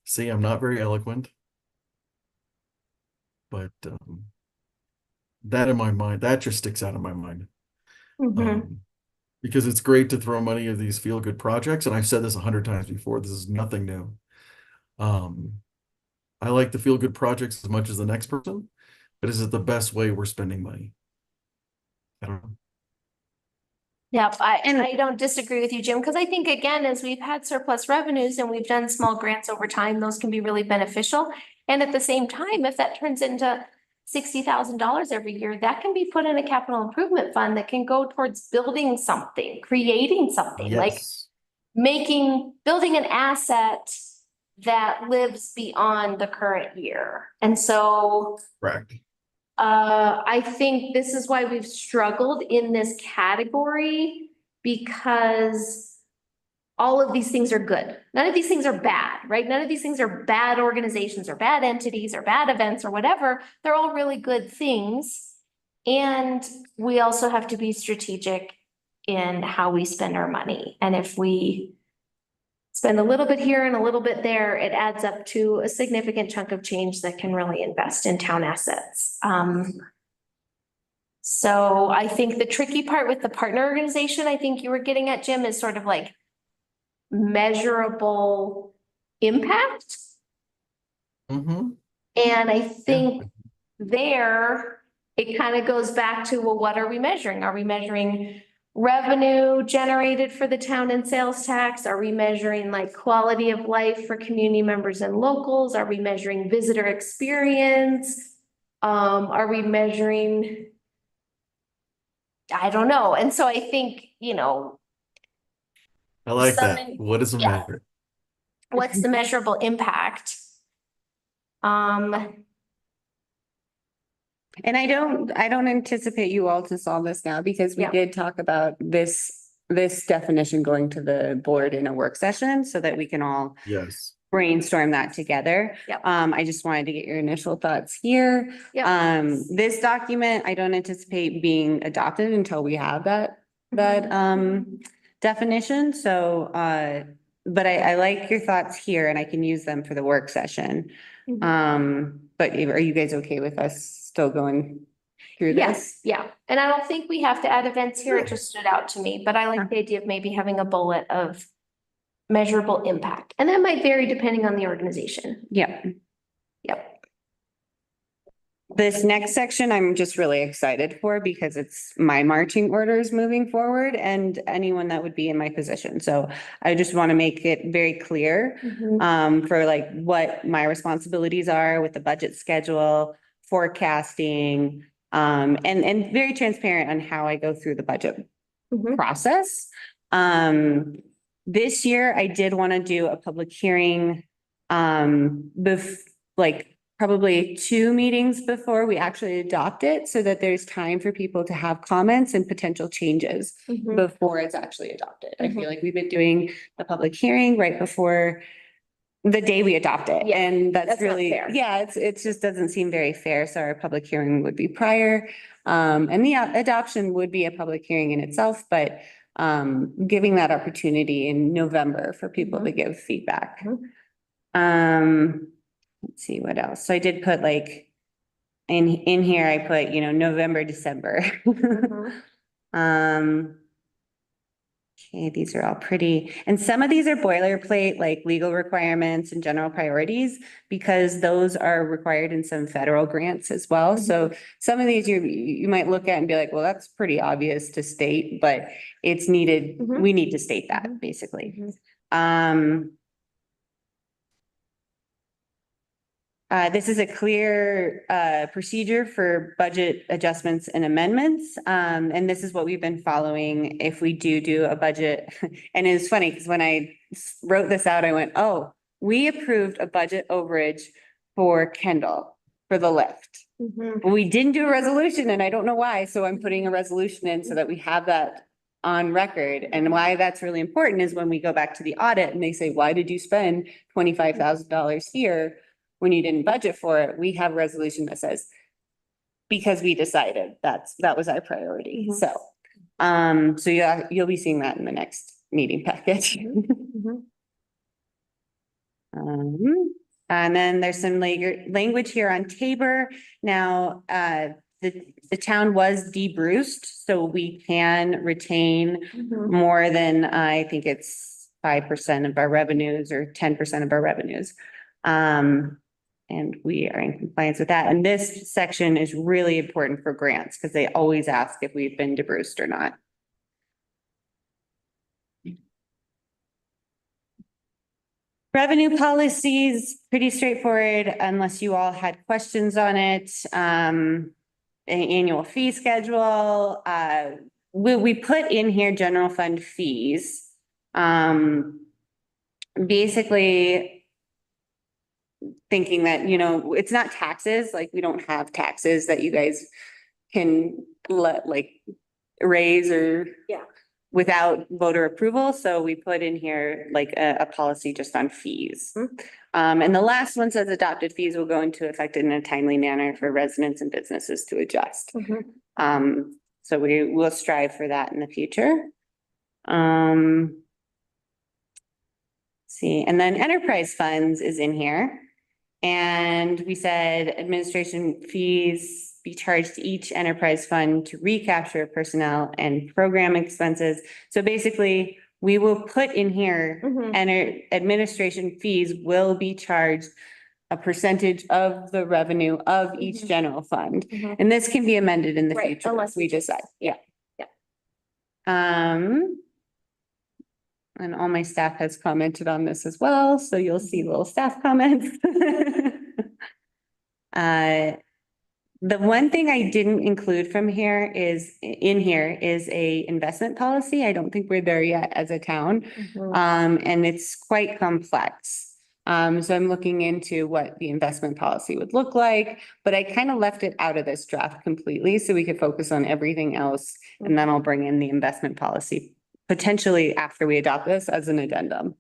See, I'm not very eloquent, but that in my mind, that just sticks out in my mind. Because it's great to throw money at these feel-good projects, and I've said this 100 times before. This is nothing new. I like the feel-good projects as much as the next person, but is it the best way we're spending money? I don't know. Yeah, I don't disagree with you, Jim, because I think, again, as we've had surplus revenues and we've done small grants over time, those can be really beneficial. And at the same time, if that turns into $60,000 every year, that can be put in a capital improvement fund that can go towards building something, creating something, like Yes. building an asset that lives beyond the current year. And so Correct. I think this is why we've struggled in this category, because all of these things are good. None of these things are bad, right? None of these things are bad organizations or bad entities or bad events or whatever. They're all really good things. And we also have to be strategic in how we spend our money. And if we spend a little bit here and a little bit there, it adds up to a significant chunk of change that can really invest in town assets. So I think the tricky part with the partner organization, I think you were getting at, Jim, is sort of like measurable impact. Mm-hmm. And I think there, it kind of goes back to, well, what are we measuring? Are we measuring revenue generated for the town and sales tax? Are we measuring like quality of life for community members and locals? Are we measuring visitor experience? Are we measuring? I don't know. And so I think, I like that. Something- What is a yeah. measure? what's the measurable impact? And I don't anticipate you all to solve this now, because we Yeah. did talk about this definition going to the board in a work session so that we can all Yes. brainstorm that together. Yep. I just wanted to get your initial thoughts here. Yep. This document, I don't anticipate being adopted until we have that definition. So, but I like your thoughts here, and I can use them for the work session. But are you guys okay with us still going through this? Yes, yeah. And I don't think we have to add events here. It just stood out to me, but I like the idea of maybe having a bullet of measurable impact. And that might vary depending on the organization. Yeah. Yep. This next section, I'm just really excited for, because it's my marching orders moving forward and anyone that would be in my position. So I just want to make it very clear for like what my responsibilities are with the budget schedule, forecasting, and very transparent on how I go through the budget process. This year I did want to do a public hearing, probably 2 meetings before we actually adopt it, so that there's time for people to have comments and potential changes before it's actually adopted. I feel like we've been doing the public hearing right before the day we adopt it. Yeah, And that's that's not really, fair. yeah, it just doesn't seem very fair. So our public hearing would be prior. And the adoption would be a public hearing in itself, but giving that opportunity in November for people to give feedback. Let's see what else. So I did put like, in here, I put, November, December. Um. Okay, these are all pretty, and some of these are boilerplate, like legal requirements and general priorities, because those are required in some federal grants as well. So some of these you might look at and be like, well, that's pretty obvious to state, but it's needed, we need to state that, basically. This is a clear procedure for budget adjustments and amendments. And this is what we've been following if we do a budget. And it's funny because when I wrote this out, I went, oh, we approved a budget overage for Kendall for the lift. But we didn't do a resolution and I don't know why. So I'm putting a resolution in so that we have that on record. And why that's really important is when we go back to the audit and they say, why did you spend $25,000 here when you didn't budget for it? We have a resolution that says, because we decided that was our priority. So, so yeah, you'll be seeing that in the next meeting package. And then there's some language here on Tabor. Now, the town was de-Bruced, so we can retain more than, I think it's 5% of our revenues or 10% of our revenues. And we are in compliance with that. And this section is really important for grants because they always ask if we've been de-Bruced or not. Revenue policies, pretty straightforward unless you all had questions on it. An annual fee schedule. We put in here general fund fees. Basically thinking that, it's not taxes, like we don't have taxes that you guys can raise or without voter approval. So we put in here like a policy just on fees. And the last one says adopted fees will go into effect in a timely manner for residents and businesses to adjust. So we will strive for that in the future. See, and then enterprise funds is in here. And we said administration fees be charged to each enterprise fund to recapture personnel and program expenses. So basically, we will put in here and administration fees will be charged a percentage of the revenue of each general fund. And this can be amended in the future unless we decide. And all my staff has commented on this as well, so you'll see little staff comments. The one thing I didn't include from here is a investment policy. I don't think we're there yet as a town. And it's quite complex. So I'm looking into what the investment policy would look like, but I kind of left it out of this draft completely so we could focus on everything else. And then I'll bring in the investment policy potentially after we adopt this as an addendum.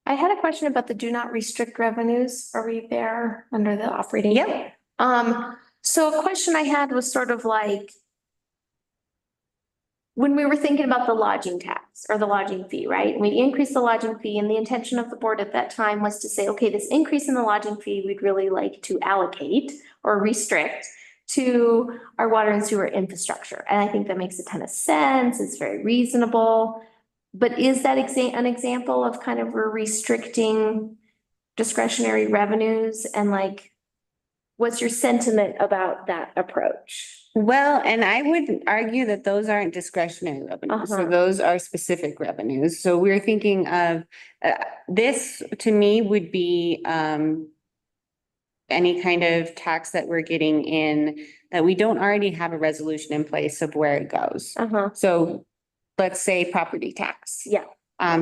I had a question about the do not restrict revenues. Are we there under the operating? Yep. So a question I had was sort of like, when we were thinking about the lodging tax or the lodging fee, right? We increased the lodging fee and the intention of the board at that time was to say, okay, this increase in the lodging fee, we'd really like to allocate or restrict to our water and sewer infrastructure. And I think that makes a ton of sense. It's very reasonable. But is that an example of kind of we're restricting discretionary revenues and like, what's your sentiment about that approach? Well, and I would argue that those aren't discretionary revenues. So those are specific revenues. So we're thinking of this to me would be any kind of tax that we're getting in that we don't already have a resolution in place of where it goes. So let's say property tax.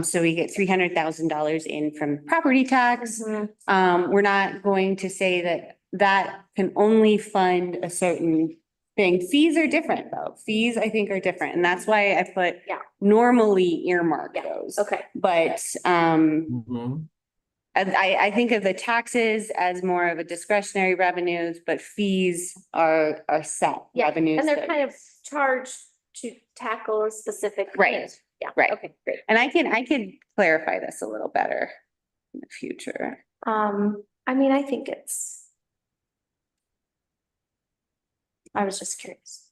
So we get $300,000 in from property tax. We're not going to say that can only fund a certain thing. Fees are different though. Fees I think are different. And that's why I put normally earmark those. But I think of the taxes as more of a discretionary revenues, but fees are set revenues. And they're kind of charged to tackle a specific. Right. thing. Yeah. Right. Okay, great. And I can clarify this a little better in the future. I mean, I think I was just curious.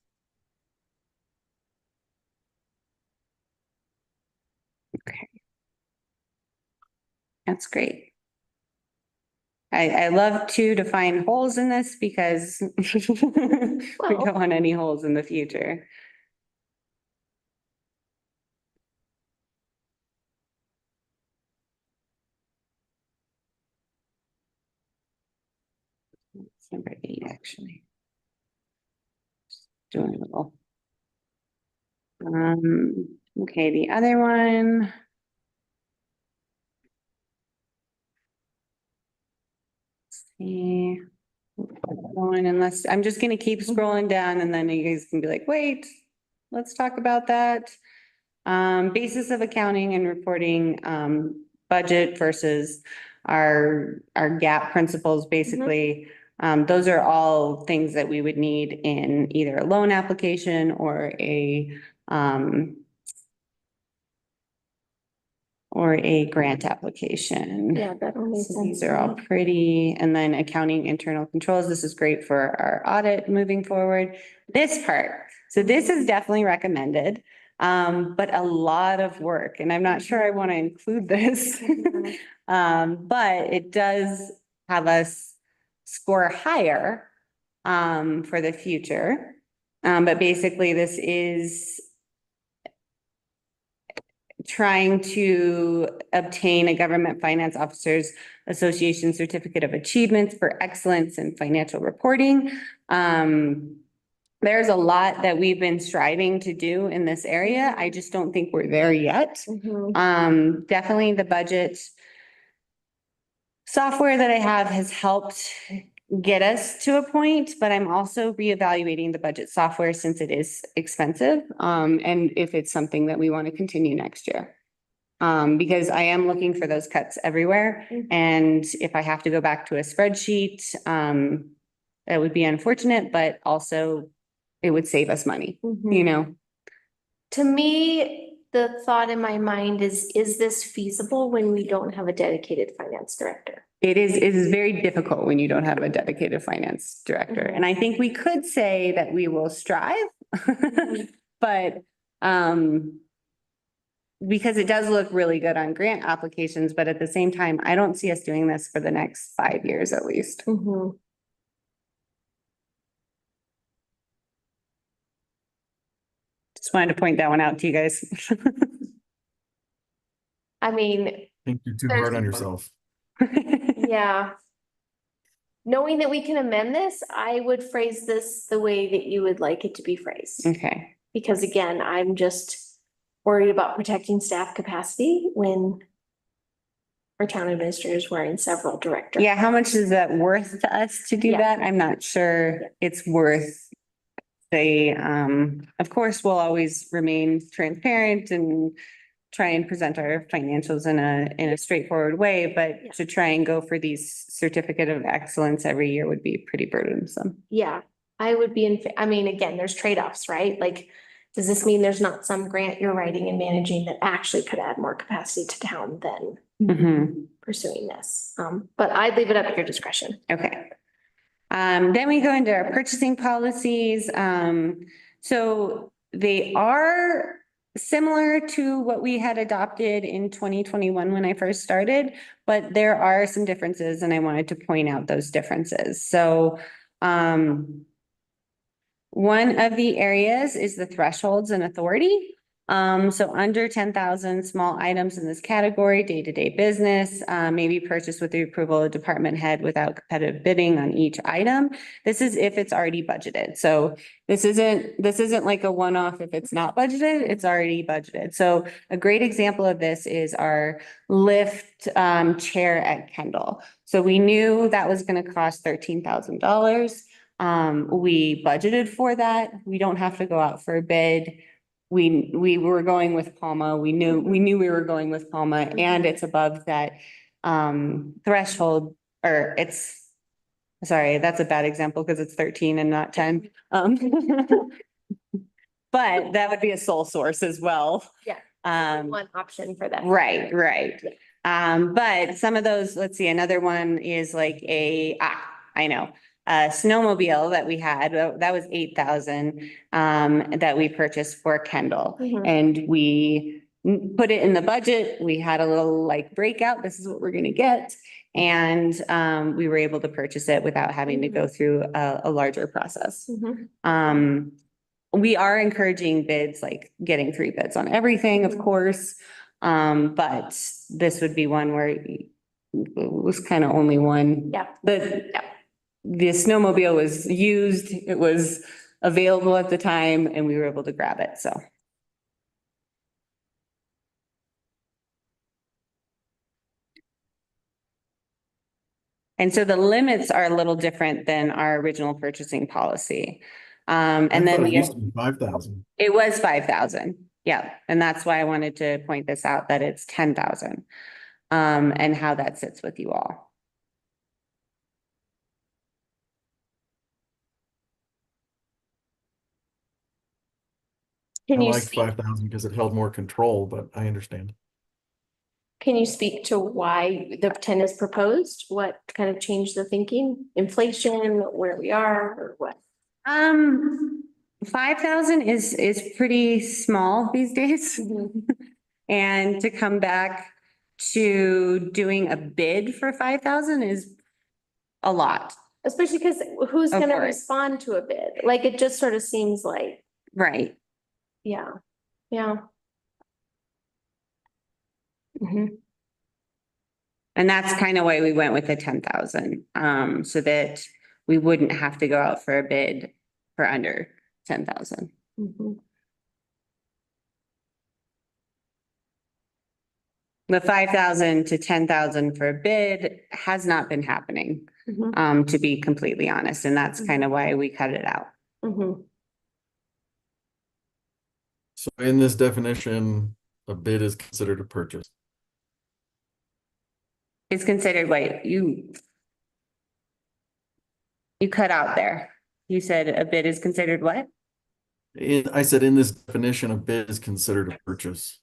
Okay. That's great. I love to find holes in this because we Well- don't want any holes in the future. It's number 8, actually. Just doing a little. Okay, the other one. See. Going unless, I'm just gonna keep scrolling down and then you guys can be like, wait, let's talk about that. Basis of accounting and reporting, budget versus our gap principles, basically. Those are all things that we would need in either a loan application or a grant application. Yeah, that all makes So sense. these are all pretty, and then accounting internal controls, this is great for our audit moving forward. This part, so this is definitely recommended, but a lot of work, and I'm not sure I want to include this. But it does have us score higher, for the future. But basically this is trying to obtain a Government Finance Officers Association Certificate of Achievements for Excellence in Financial Reporting. There's a lot that we've been striving to do in this area. I just don't think we're there yet. Definitely the budget software that I have has helped get us to a point, but I'm also reevaluating the budget software since it is expensive. And if it's something that we want to continue next year. Because I am looking for those cuts everywhere. And if I have to go back to a spreadsheet, that would be unfortunate, but also it would save us money, you know? To me, the thought in my mind is this feasible when we don't have a dedicated finance director? It is very difficult when you don't have a dedicated finance director. And I think we could say that we will strive, but, because it does look really good on grant applications, but at the same time, I don't see us doing this for the next 5 years at least. Just wanted to point that one out to you guys. I mean, I think you're too hard on yourself. yeah. Knowing that we can amend this, I would phrase this the way that you would like it to be phrased. Okay, Because again, I'm just worried about protecting staff capacity when our town administrator is wearing several directors. yeah, how much is that worth to us to do Yeah. that? I'm not sure it's worth. Of course, we'll always remain transparent and try and present our financials in a straightforward way, but to try and go for these certificate of excellence every year would be pretty burdensome. Yeah, I would be I mean, again, there's trade-offs, right? Like, does this mean there's not some grant you're writing and managing that actually could add more capacity to town than pursuing this? But I'd leave it up to your discretion. Okay. Then we go into our purchasing policies. So they are similar to what we had adopted in 2021 when I first started, but there are some differences and I wanted to point out those differences. So, one of the areas is the thresholds and authority. So under 10,000 small items in this category, day-to-day business, may be purchased with the approval of department head without competitive bidding on each item. This is if it's already budgeted. So this isn't like a one-off if it's not budgeted, it's already budgeted. So a great example of this is our lift chair at Kendall. So we knew that was going to cost $13,000. We budgeted for that. We don't have to go out for a bid. We were going with Palma. We knew we were going with Palma and it's above that threshold, or it's, sorry, that's a bad example because it's 13 and not 10. but that would be a sole source as well. Yeah. Um, One option for that. right, right. But some of those, let's see, another one is like I know. A snowmobile that we had, that was 8,000, that we purchased for Kendall. Mhm. And we put it in the budget. We had a little like breakout, this is what we're gonna get. And, we were able to purchase it without having to go through a larger process. Mhm. We are encouraging bids, like getting 3 bids on everything, of Mhm. course. But this would be one where it was kind of only one. Yeah. The snowmobile was used, it was available at the time, and we were able to grab it, so. And so the limits are a little different than our original purchasing policy. I And then thought it used to be 5,000. it was 5,000, yeah, and that's why I wanted to point this out, that it's 10,000. And how that sits with you all. I Can you liked speak, 5,000 because it held more control, but I understand. can you speak to why the 10 is proposed? What kind of changed the thinking? Inflation, where we are, or what? 5,000 is pretty small these days. And to come back to doing a bid for 5,000 is a lot. Especially because who's Of gonna course. respond to a bid? Like, it just sort of seems like, Right. yeah, yeah. Mhm. And that's kind of why we went with the 10,000, so that we wouldn't have to go out for a bid for under 10,000. Mhm. The 5,000 to 10,000 for a bid has not been happening, Mhm. to be completely honest, and that's kind of why we cut it out. Mhm. So in this definition, a bid is considered a purchase. It's considered what you cut out there. You said a bid is considered what? I said in this definition, a bid is considered a purchase.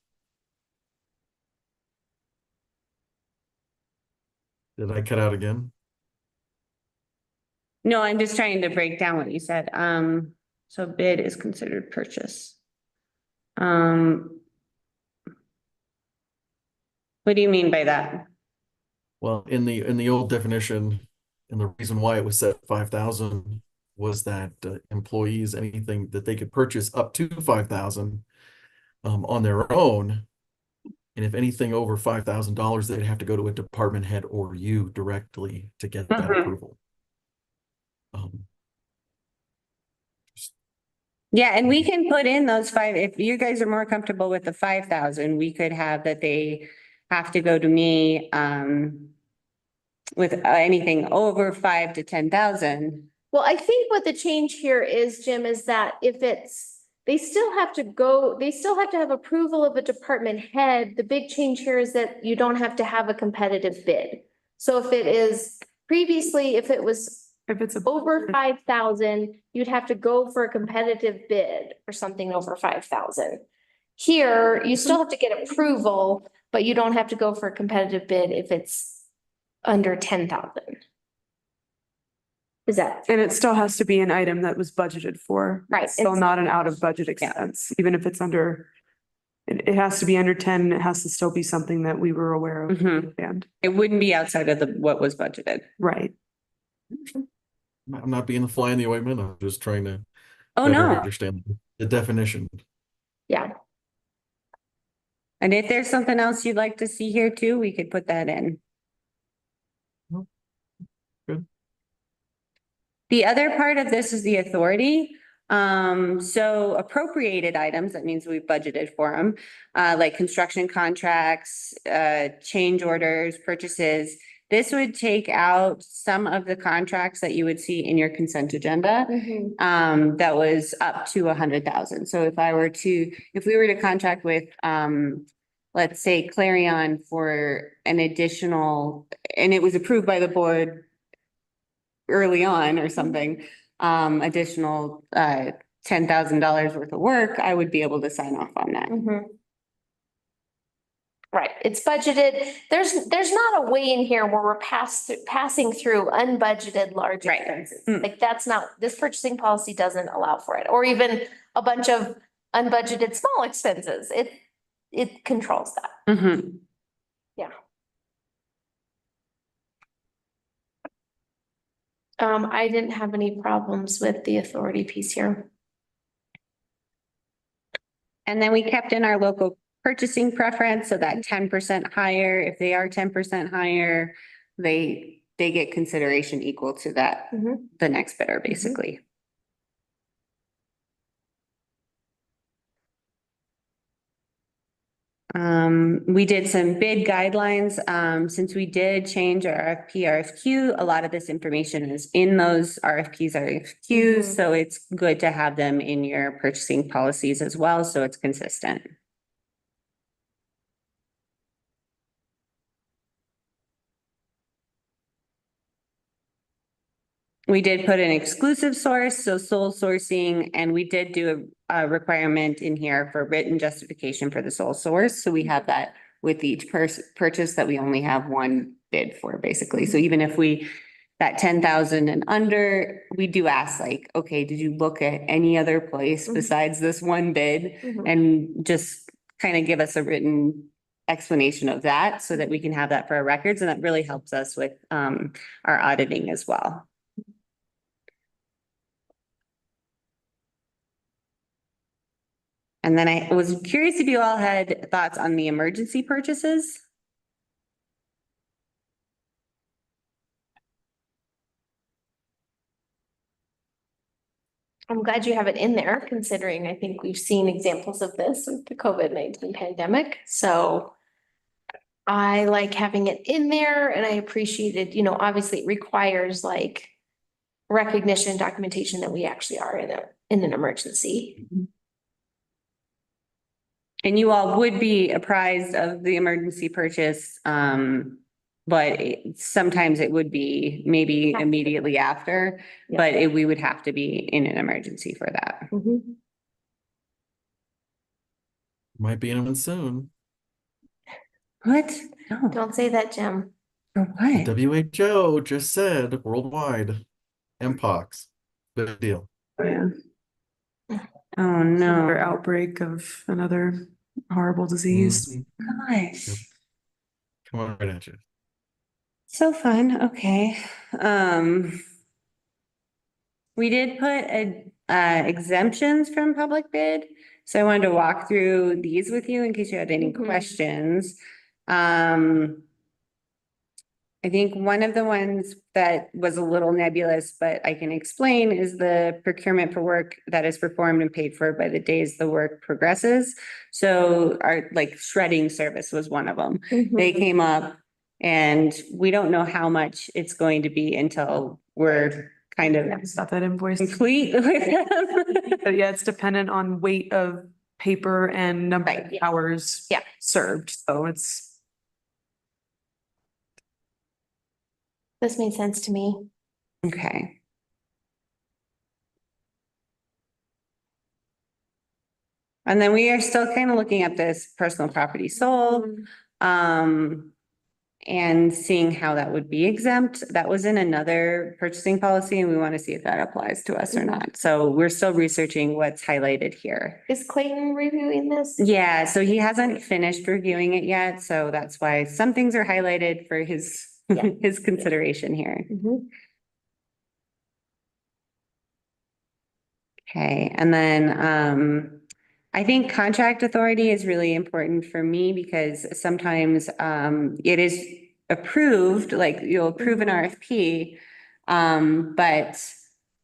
Did I cut out again? No, I'm just trying to break down what you said. So bid is considered purchase. What do you mean by that? Well, in the old definition, and the reason why it was set 5,000 was that employees, anything that they could purchase up to 5,000 on their own. And if anything over $5,000, they'd have to go to a department head or you directly to get that approval. Yeah, and we can put in those 5, if you guys are more comfortable with the 5,000, we could have that they have to go to me, with anything over 5 to 10,000. Well, I think what the change here is, Jim, is that if it's, they still have to have approval of a department head. The big change here is that you don't have to have a competitive bid. So if it is previously, if it was If it's over 5,000, you'd have to go for a competitive bid for something over 5,000. Here, you still have to get approval, but you don't have to go for a competitive bid if it's under 10,000. Is that? And it still has to be an item that was budgeted for. Right. It's still not an out of budget expense, even if it's under. It has to be under 10, and it has to still be something that we were aware of. And, It wouldn't be outside of what was budgeted. right. I'm not being the fly in the ointment. I'm just trying to Oh, better no. understand the definition. Yeah. And if there's something else you'd like to see here too, we could put that in. Good. The other part of this is the authority. So appropriated items, that means we've budgeted for them, like construction contracts, change orders, purchases. This would take out some of the contracts that you would see in your consent agenda. That was up to 100,000. So if we were to contract with, let's say Clarion for an additional, and it was approved by the board early on or something, additional $10,000 worth of work, I would be able to sign off on that. Mhm. Right, it's budgeted. There's not a way in here where we're passing through unbudgeted large Right. expenses. Mm. Like that's not, this purchasing policy doesn't allow for it, or even a bunch of unbudgeted small expenses. It controls that. Mhm. I didn't have any problems with the authority piece here. And then we kept in our local purchasing preference, so that 10% higher, if they are 10% higher, they get consideration equal to that, Mhm. the next bidder, basically. We did some bid guidelines, since we did change our RFP, RFQ, a lot of this information is in those RFPs, RFQs, Mhm. so it's good to have them in your purchasing policies as well, so it's consistent. We did put an exclusive source, so sole sourcing, and we did do a requirement in here for written justification for the sole source. So we have that with each purchase that we only have one bid for, basically. So even if that 10,000 and under, we do ask like, okay, did you look at any other place Mhm. besides this one bid? Mhm. And just kind of give us a written explanation of that so that we can have that for our records. And that really helps us with our auditing as well. And then I was curious if you all had thoughts on the emergency purchases. I'm glad you have it in there, considering I think we've seen examples of this with the COVID-19 pandemic, so. I like having it in there and I appreciated, obviously it requires like. Recognition, documentation that we actually are in an emergency. And you all would be apprised of the emergency purchase, but sometimes it would be maybe immediately after, Yeah. but we would have to be in an emergency for that. Mhm. Might be in soon. What? No, Don't say that, Jim. for The what? WHO just said worldwide, Mpox, big deal. Yeah. Oh, Another no. outbreak of another horrible disease. Mhm. Gosh. Come on right at you. So fun. Okay. We did put exemptions from public bid. So I wanted to walk through these with you in case you had any Mhm. questions. I think one of the ones that was a little nebulous, but I can explain, is the procurement for work that is performed and paid for by the days the work progresses. So our like shredding service was one of them. They Mhm. came up and we don't know how much it's going to be until we're kind of It's not that invoice. complete with them. But yeah, it's dependent on weight of paper and number of Right, yeah. hours. Yeah. Served, so it's. This made sense to me. Okay. And then we are still kind of looking at this personal property sold, and seeing how that would be exempt. That was in another purchasing policy and we want to see if that applies to us or Mhm. not. So we're still researching what's highlighted here. Is Clayton reviewing this? Yeah, so he hasn't finished reviewing it yet, so that's why some things are highlighted for his, Yeah. his consideration here. Mhm. Okay, and then I think contract authority is really important for me because sometimes it is approved, like you'll approve an RFP. But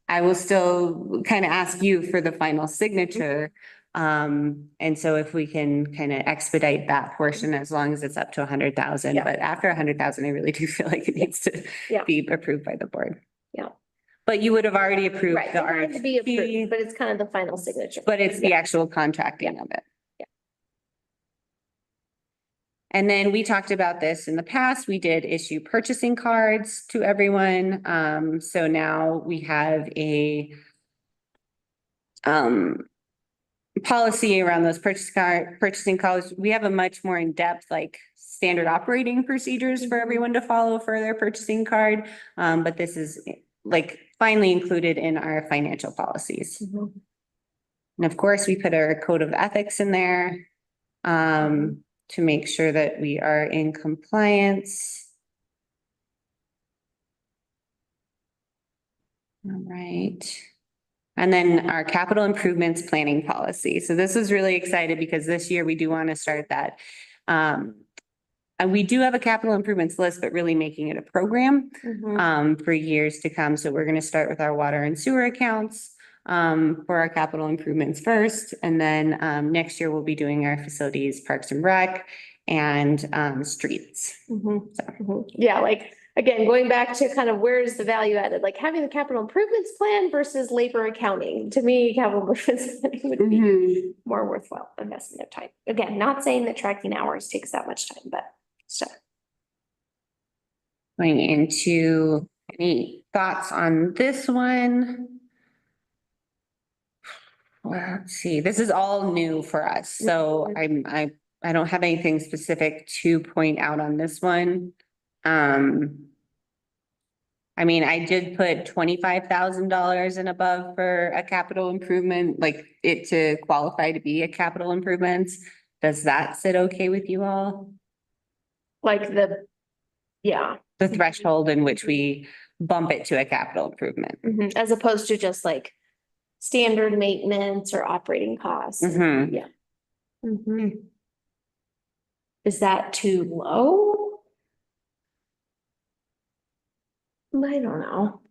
I will still kind of ask you for the final signature. And so if we can kind of expedite that portion as long as it's up to 100,000, Yeah. but after 100,000, I really do feel like it needs to Yeah. be approved by the board. Yeah. But you would have already approved Right, the it wanted to be approved, RFP, but it's kind of the final signature. but it's the Yeah. actual contracting of it. Yeah. And then we talked about this in the past. We did issue purchasing cards to everyone. So now we have policy around those purchasing calls. We have a much more in-depth, like standard operating procedures for everyone to follow for their purchasing card. But this is like finally included in our financial policies. And of course, we put our code of ethics in there to make sure that we are in compliance. All right. And then our capital improvements planning policy. So this is really excited because this year we do want to start that. And we do have a capital improvements list, but really making it a program for years to come. So we're going to start with our water and sewer accounts for our capital improvements first. And then next year we'll be doing our facilities, parks and rec, and streets. Yeah, like, again, going back to kind of where's the value added, like having the capital improvements plan versus labor accounting. To me, capital improvements planning would be more worthwhile investment of time. Again, not saying that tracking hours takes that much time, but still. Going into any thoughts on this one? Well, let's see, this is all new for us, so I don't have anything specific to point out on this one. I mean, I did put $25,000 and above for a capital improvement, like it to qualify to be a capital improvements. Does that sit okay with you all? Like yeah. The threshold in which we bump it to a capital improvement. As opposed to just like standard maintenance or operating costs. Yeah. Is that too low? I don't know.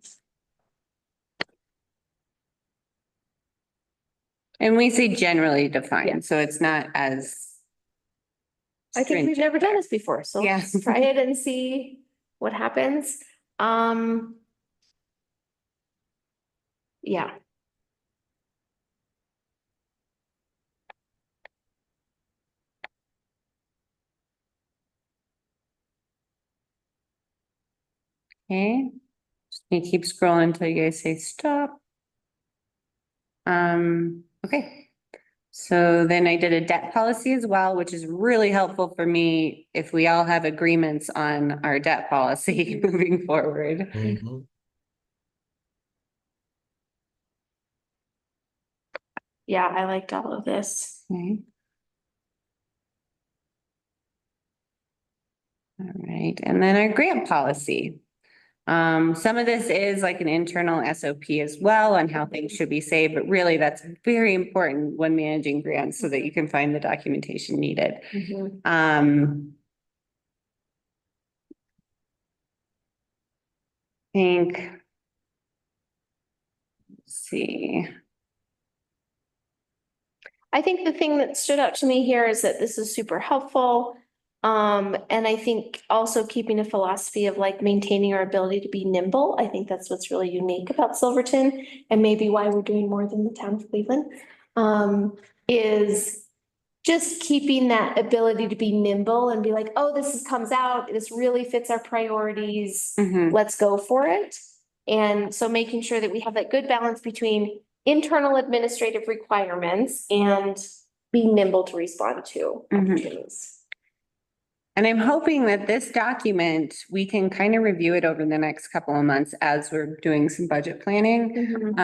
And we say generally defined, Yeah. so it's not as. I think we've never done this before, so Yeah. let's try it and see what happens. Yeah. Okay, just gonna keep scrolling until you guys say stop. Okay. So then I did a debt policy as well, which is really helpful for me if we all have agreements on our debt policy moving forward. Yeah, I liked all of this. Okay. All right, and then our grant policy. Some of this is like an internal SOP as well on how things should be saved, but really that's very important when managing grants so that you can find the documentation needed. Think, let's see. I think the thing that stood out to me here is that this is super helpful. And I think also keeping a philosophy of like maintaining our ability to be nimble. I think that's what's really unique about Silverton and maybe why we're doing more than the town of Cleveland. Is just keeping that ability to be nimble and be like, oh, comes out, this really fits our priorities. Let's go for it. And so making sure that we have that good balance between internal administrative requirements and being nimble to respond to opportunities. And I'm hoping that this document, we can kind of review it over the next couple of months as we're doing some budget planning.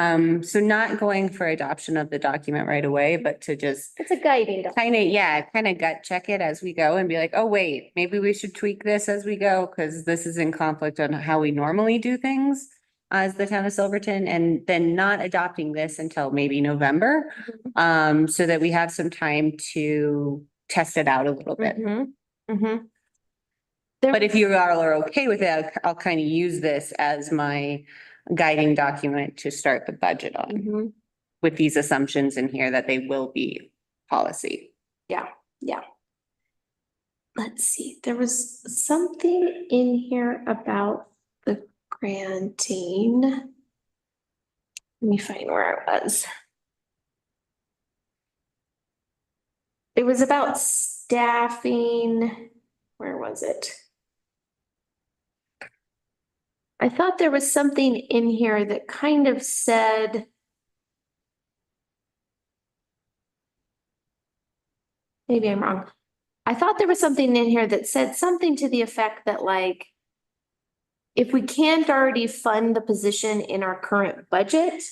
So not going for adoption of the document right away, but to just It's a guiding document. kind of gut check it as we go and be like, oh, wait, maybe we should tweak this as we go because this is in conflict on how we normally do things as the town of Silverton, and then not adopting this until maybe November, so that we have some time to test it out a little bit. But if you all are okay with it, I'll kind of use this as my guiding document to start the budget on. With these assumptions in here that they will be policy. Yeah. Let's see, there was something in here about the granting. Let me find where it was. It was about staffing. Where was it? I thought there was something in here that kind of said maybe I'm wrong. I thought there was something in here that said something to the effect that like, if we can't already fund the position in our current budget,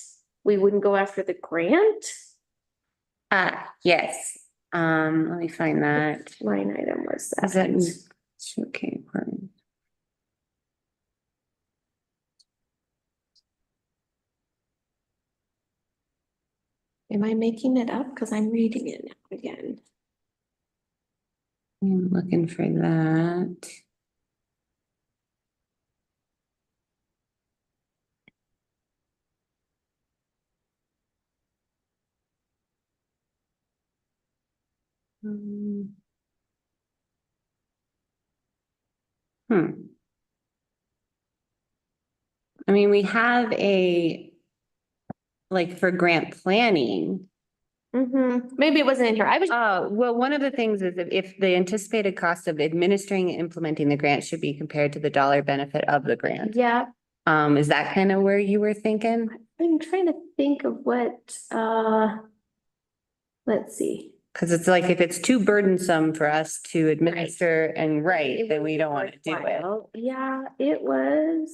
we wouldn't go after the grant. Yes. Let me find that. Line item was Is that, that? okay. Am I making it up? Because I'm reading it now again. I'm looking for that. Hmm. I mean, we have like for grant planning. Maybe it wasn't in here. I was, Well, one of the things is if the anticipated cost of administering and implementing the grant should be compared to the dollar benefit of the grant. yeah, Is that kind of where you were thinking? I'm trying to think of what, let's see. Cause it's like, if it's too burdensome for us to administer and write, then we don't want to do it. Worthwhile. Yeah, it was.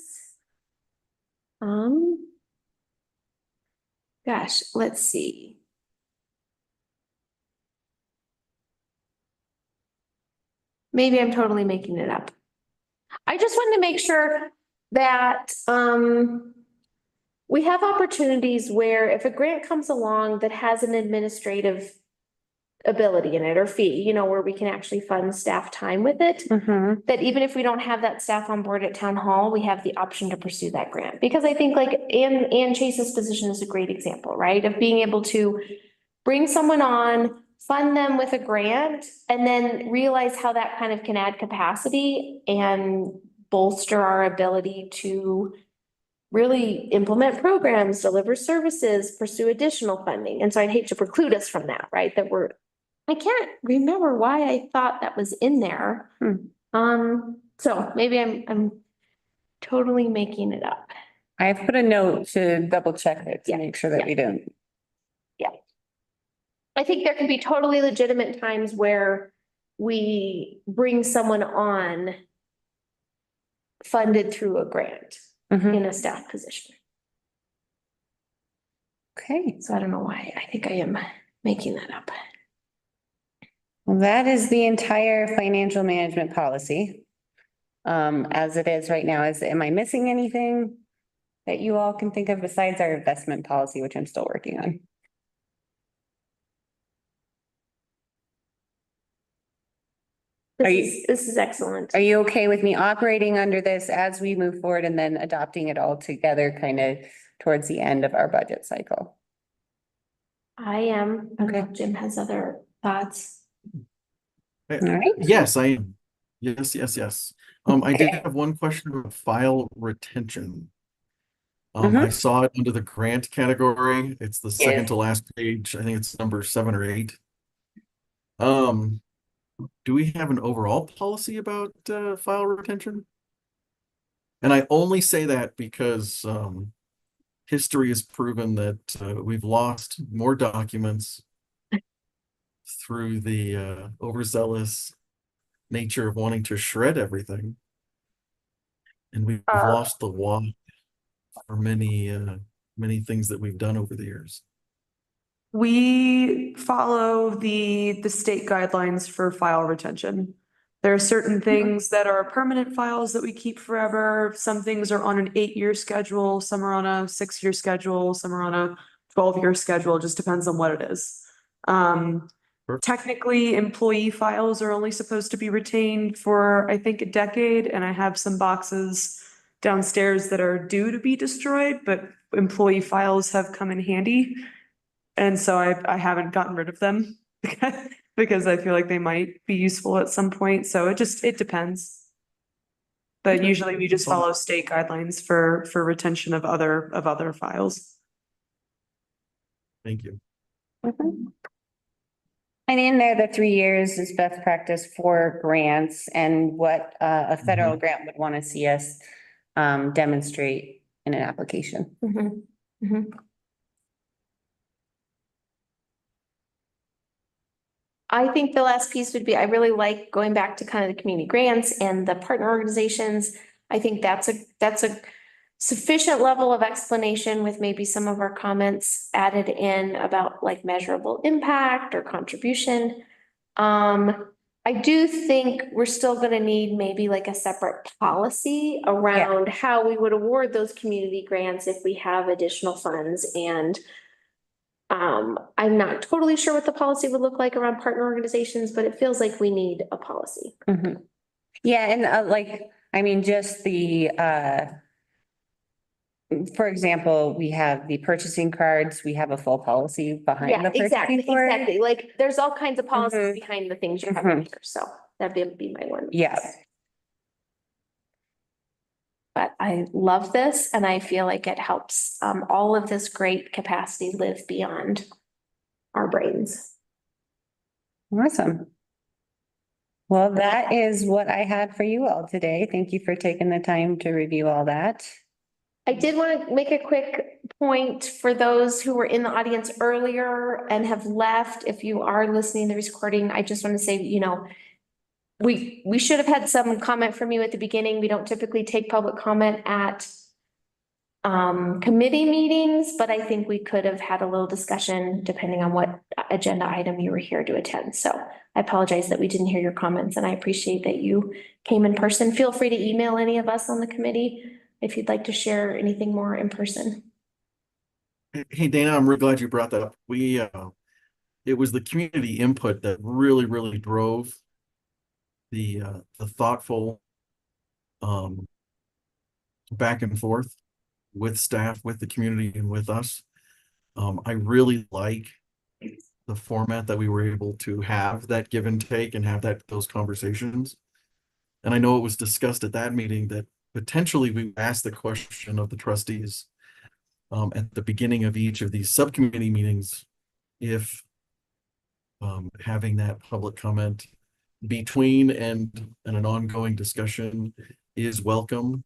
Um. Gosh, let's see. Maybe I'm totally making it up. I just wanted to make sure that, we have opportunities where if a grant comes along that has an administrative ability in it or fee, you know, where we can actually fund staff time with it, that even if we don't have that staff on board at town hall, we have the option to pursue that grant. Because I think like Ann Chase's position is a great example, right? Of being able to bring someone on, fund them with a grant, and then realize how that kind of can add capacity and bolster our ability to really implement programs, deliver services, pursue additional funding. And so I'd hate to preclude us from that, right? I can't remember why I thought that was in there. So maybe I'm totally making it up. I've put a note to double check it to Yeah, make sure that we don't. I think there can be totally legitimate times where we bring someone on funded through a grant in a staff position. Okay, So I don't know why. I think I am making that up. well, that is the entire financial management policy. As it is right now, am I missing anything that you all can think of besides our investment policy, which I'm still working on? This is excellent. Are you okay with me operating under this as we move forward and then adopting it all together kind of towards the end of our budget cycle? I am. I don't know Okay. if Jim has other thoughts. All right. Yes, I am. Yes. I did have one question about file retention. I saw it under the grant category. It's the second to last page. I think it's number 7 or 8. Do we have an overall policy about file retention? And I only say that because history has proven that we've lost more documents through the overzealous nature of wanting to shred everything. And we've lost the why for many things that we've done over the years. We follow the state guidelines for file retention. There are certain things that are permanent files that we keep forever. Some things are on an 8-year schedule, some are on a 6-year schedule, some are on a 12-year schedule. It just depends on what it is. Technically, employee files are only supposed to be retained for, I think, a decade, and I have some boxes downstairs that are due to be destroyed, but employee files have come in handy. And so I haven't gotten rid of them because I feel like they might be useful at some point. So it depends. But usually we just follow state guidelines for retention of other files. Thank you. And in there, the 3 years is best practice for grants and what a federal grant would want to see us demonstrate in an application. I think the last piece would be, I really like going back to kind of the community grants and the partner organizations. I think that's a sufficient level of explanation with maybe some of our comments added in about like measurable impact or contribution. I do think we're still gonna need maybe like a separate policy around how we would award those community grants if we have additional funds. And I'm not totally sure what the policy would look like around partner organizations, but it feels like we need a policy. Mhm. Yeah, and like, I mean, just the, for example, we have the purchasing cards, we have a full policy behind Yeah, the exactly, purchasing card. exactly. Like, there's all kinds of policies Mhm. behind the things you have in Mhm. here, so that'd be my one. Yeah. But I love this and I feel like it helps all of this great capacity live beyond our brains. Awesome. Well, that is what I had for you all today. Thank you for taking the time to review all that. I did want to make a quick point for those who were in the audience earlier and have left. If you are listening to the recording, I just want to say, we should have had some comment from you at the beginning. We don't typically take public comment at committee meetings, but I think we could have had a little discussion depending on what agenda item you were here to attend. So I apologize that we didn't hear your comments and I appreciate that you came in person. Feel free to email any of us on the committee if you'd like to share anything more in person. Hey, Dana, I'm really glad you brought that up. It was the community input that really drove the thoughtful back and forth with staff, with the community, and with us. I really like the format that we were able to have that give and take and have those conversations. And I know it was discussed at that meeting that potentially we asked the question of the trustees at the beginning of each of these subcommittee meetings, if having that public comment between and an ongoing discussion is welcome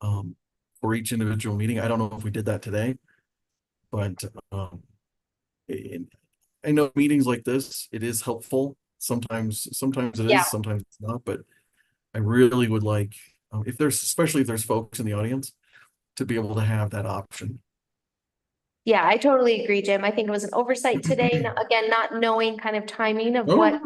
for each individual meeting. I don't know if we did that today, but I know meetings like this, it is helpful. Sometimes it Yeah. is, sometimes it's not, but I really would like, especially if there's folks in the audience, to be able to have that option. Yeah, I totally agree, Jim. I think it was an oversight today. Again, not knowing kind of timing of what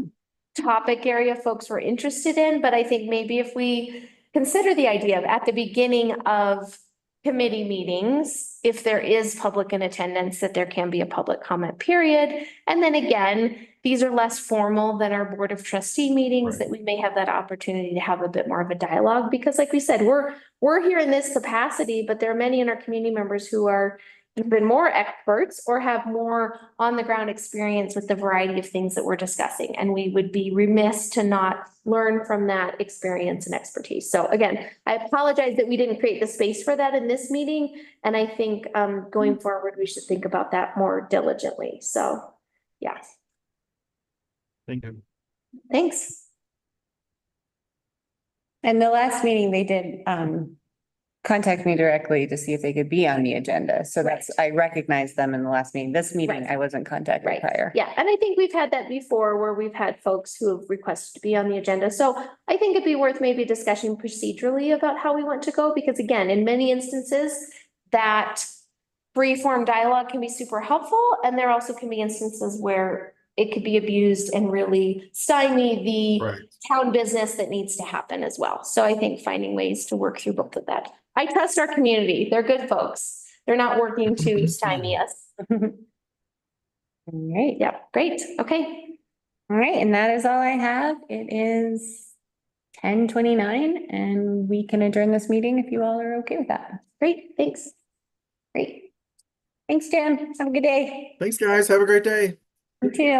topic area folks were interested in, but I think maybe if we consider the idea of at the beginning of committee meetings, if there is public in attendance, that there can be a public comment period. And then again, these are less formal than our Board of Trustee meetings, that we may have that opportunity to have a bit more of a dialogue, because like we said, we're here in this capacity, but there are many in our community members who are even more experts or have more on the ground experience with the variety of things that we're discussing. And we would be remiss to not learn from that experience and expertise. So again, I apologize that we didn't create the space for that in this meeting. And I think going forward, we should think about that more diligently. So, yeah. Thank you. Thanks. And the last meeting, they did contact me directly to see if they could be on the agenda. So I recognized them in the last meeting. This meeting, Right. I wasn't contacted Right. prior. Yeah, and I think we've had that before where we've had folks who have requested to be on the agenda. So I think it'd be worth maybe discussing procedurally about how we want to go, because again, in many instances, that free-form dialogue can be super helpful, and there also can be instances where it could be abused and really stymie the Right. town business that needs to happen as well. So I think finding ways to work through both of that. I trust our community. They're good folks. They're not working to stymie us. All right. Yeah, great. Okay. All right. And that is all I have. It is 10:29 and we can adjourn this meeting if you all are okay with that. Great. Thanks. Great. Thanks, Jen. Have a good day. Thanks, guys. Have a great day. You too.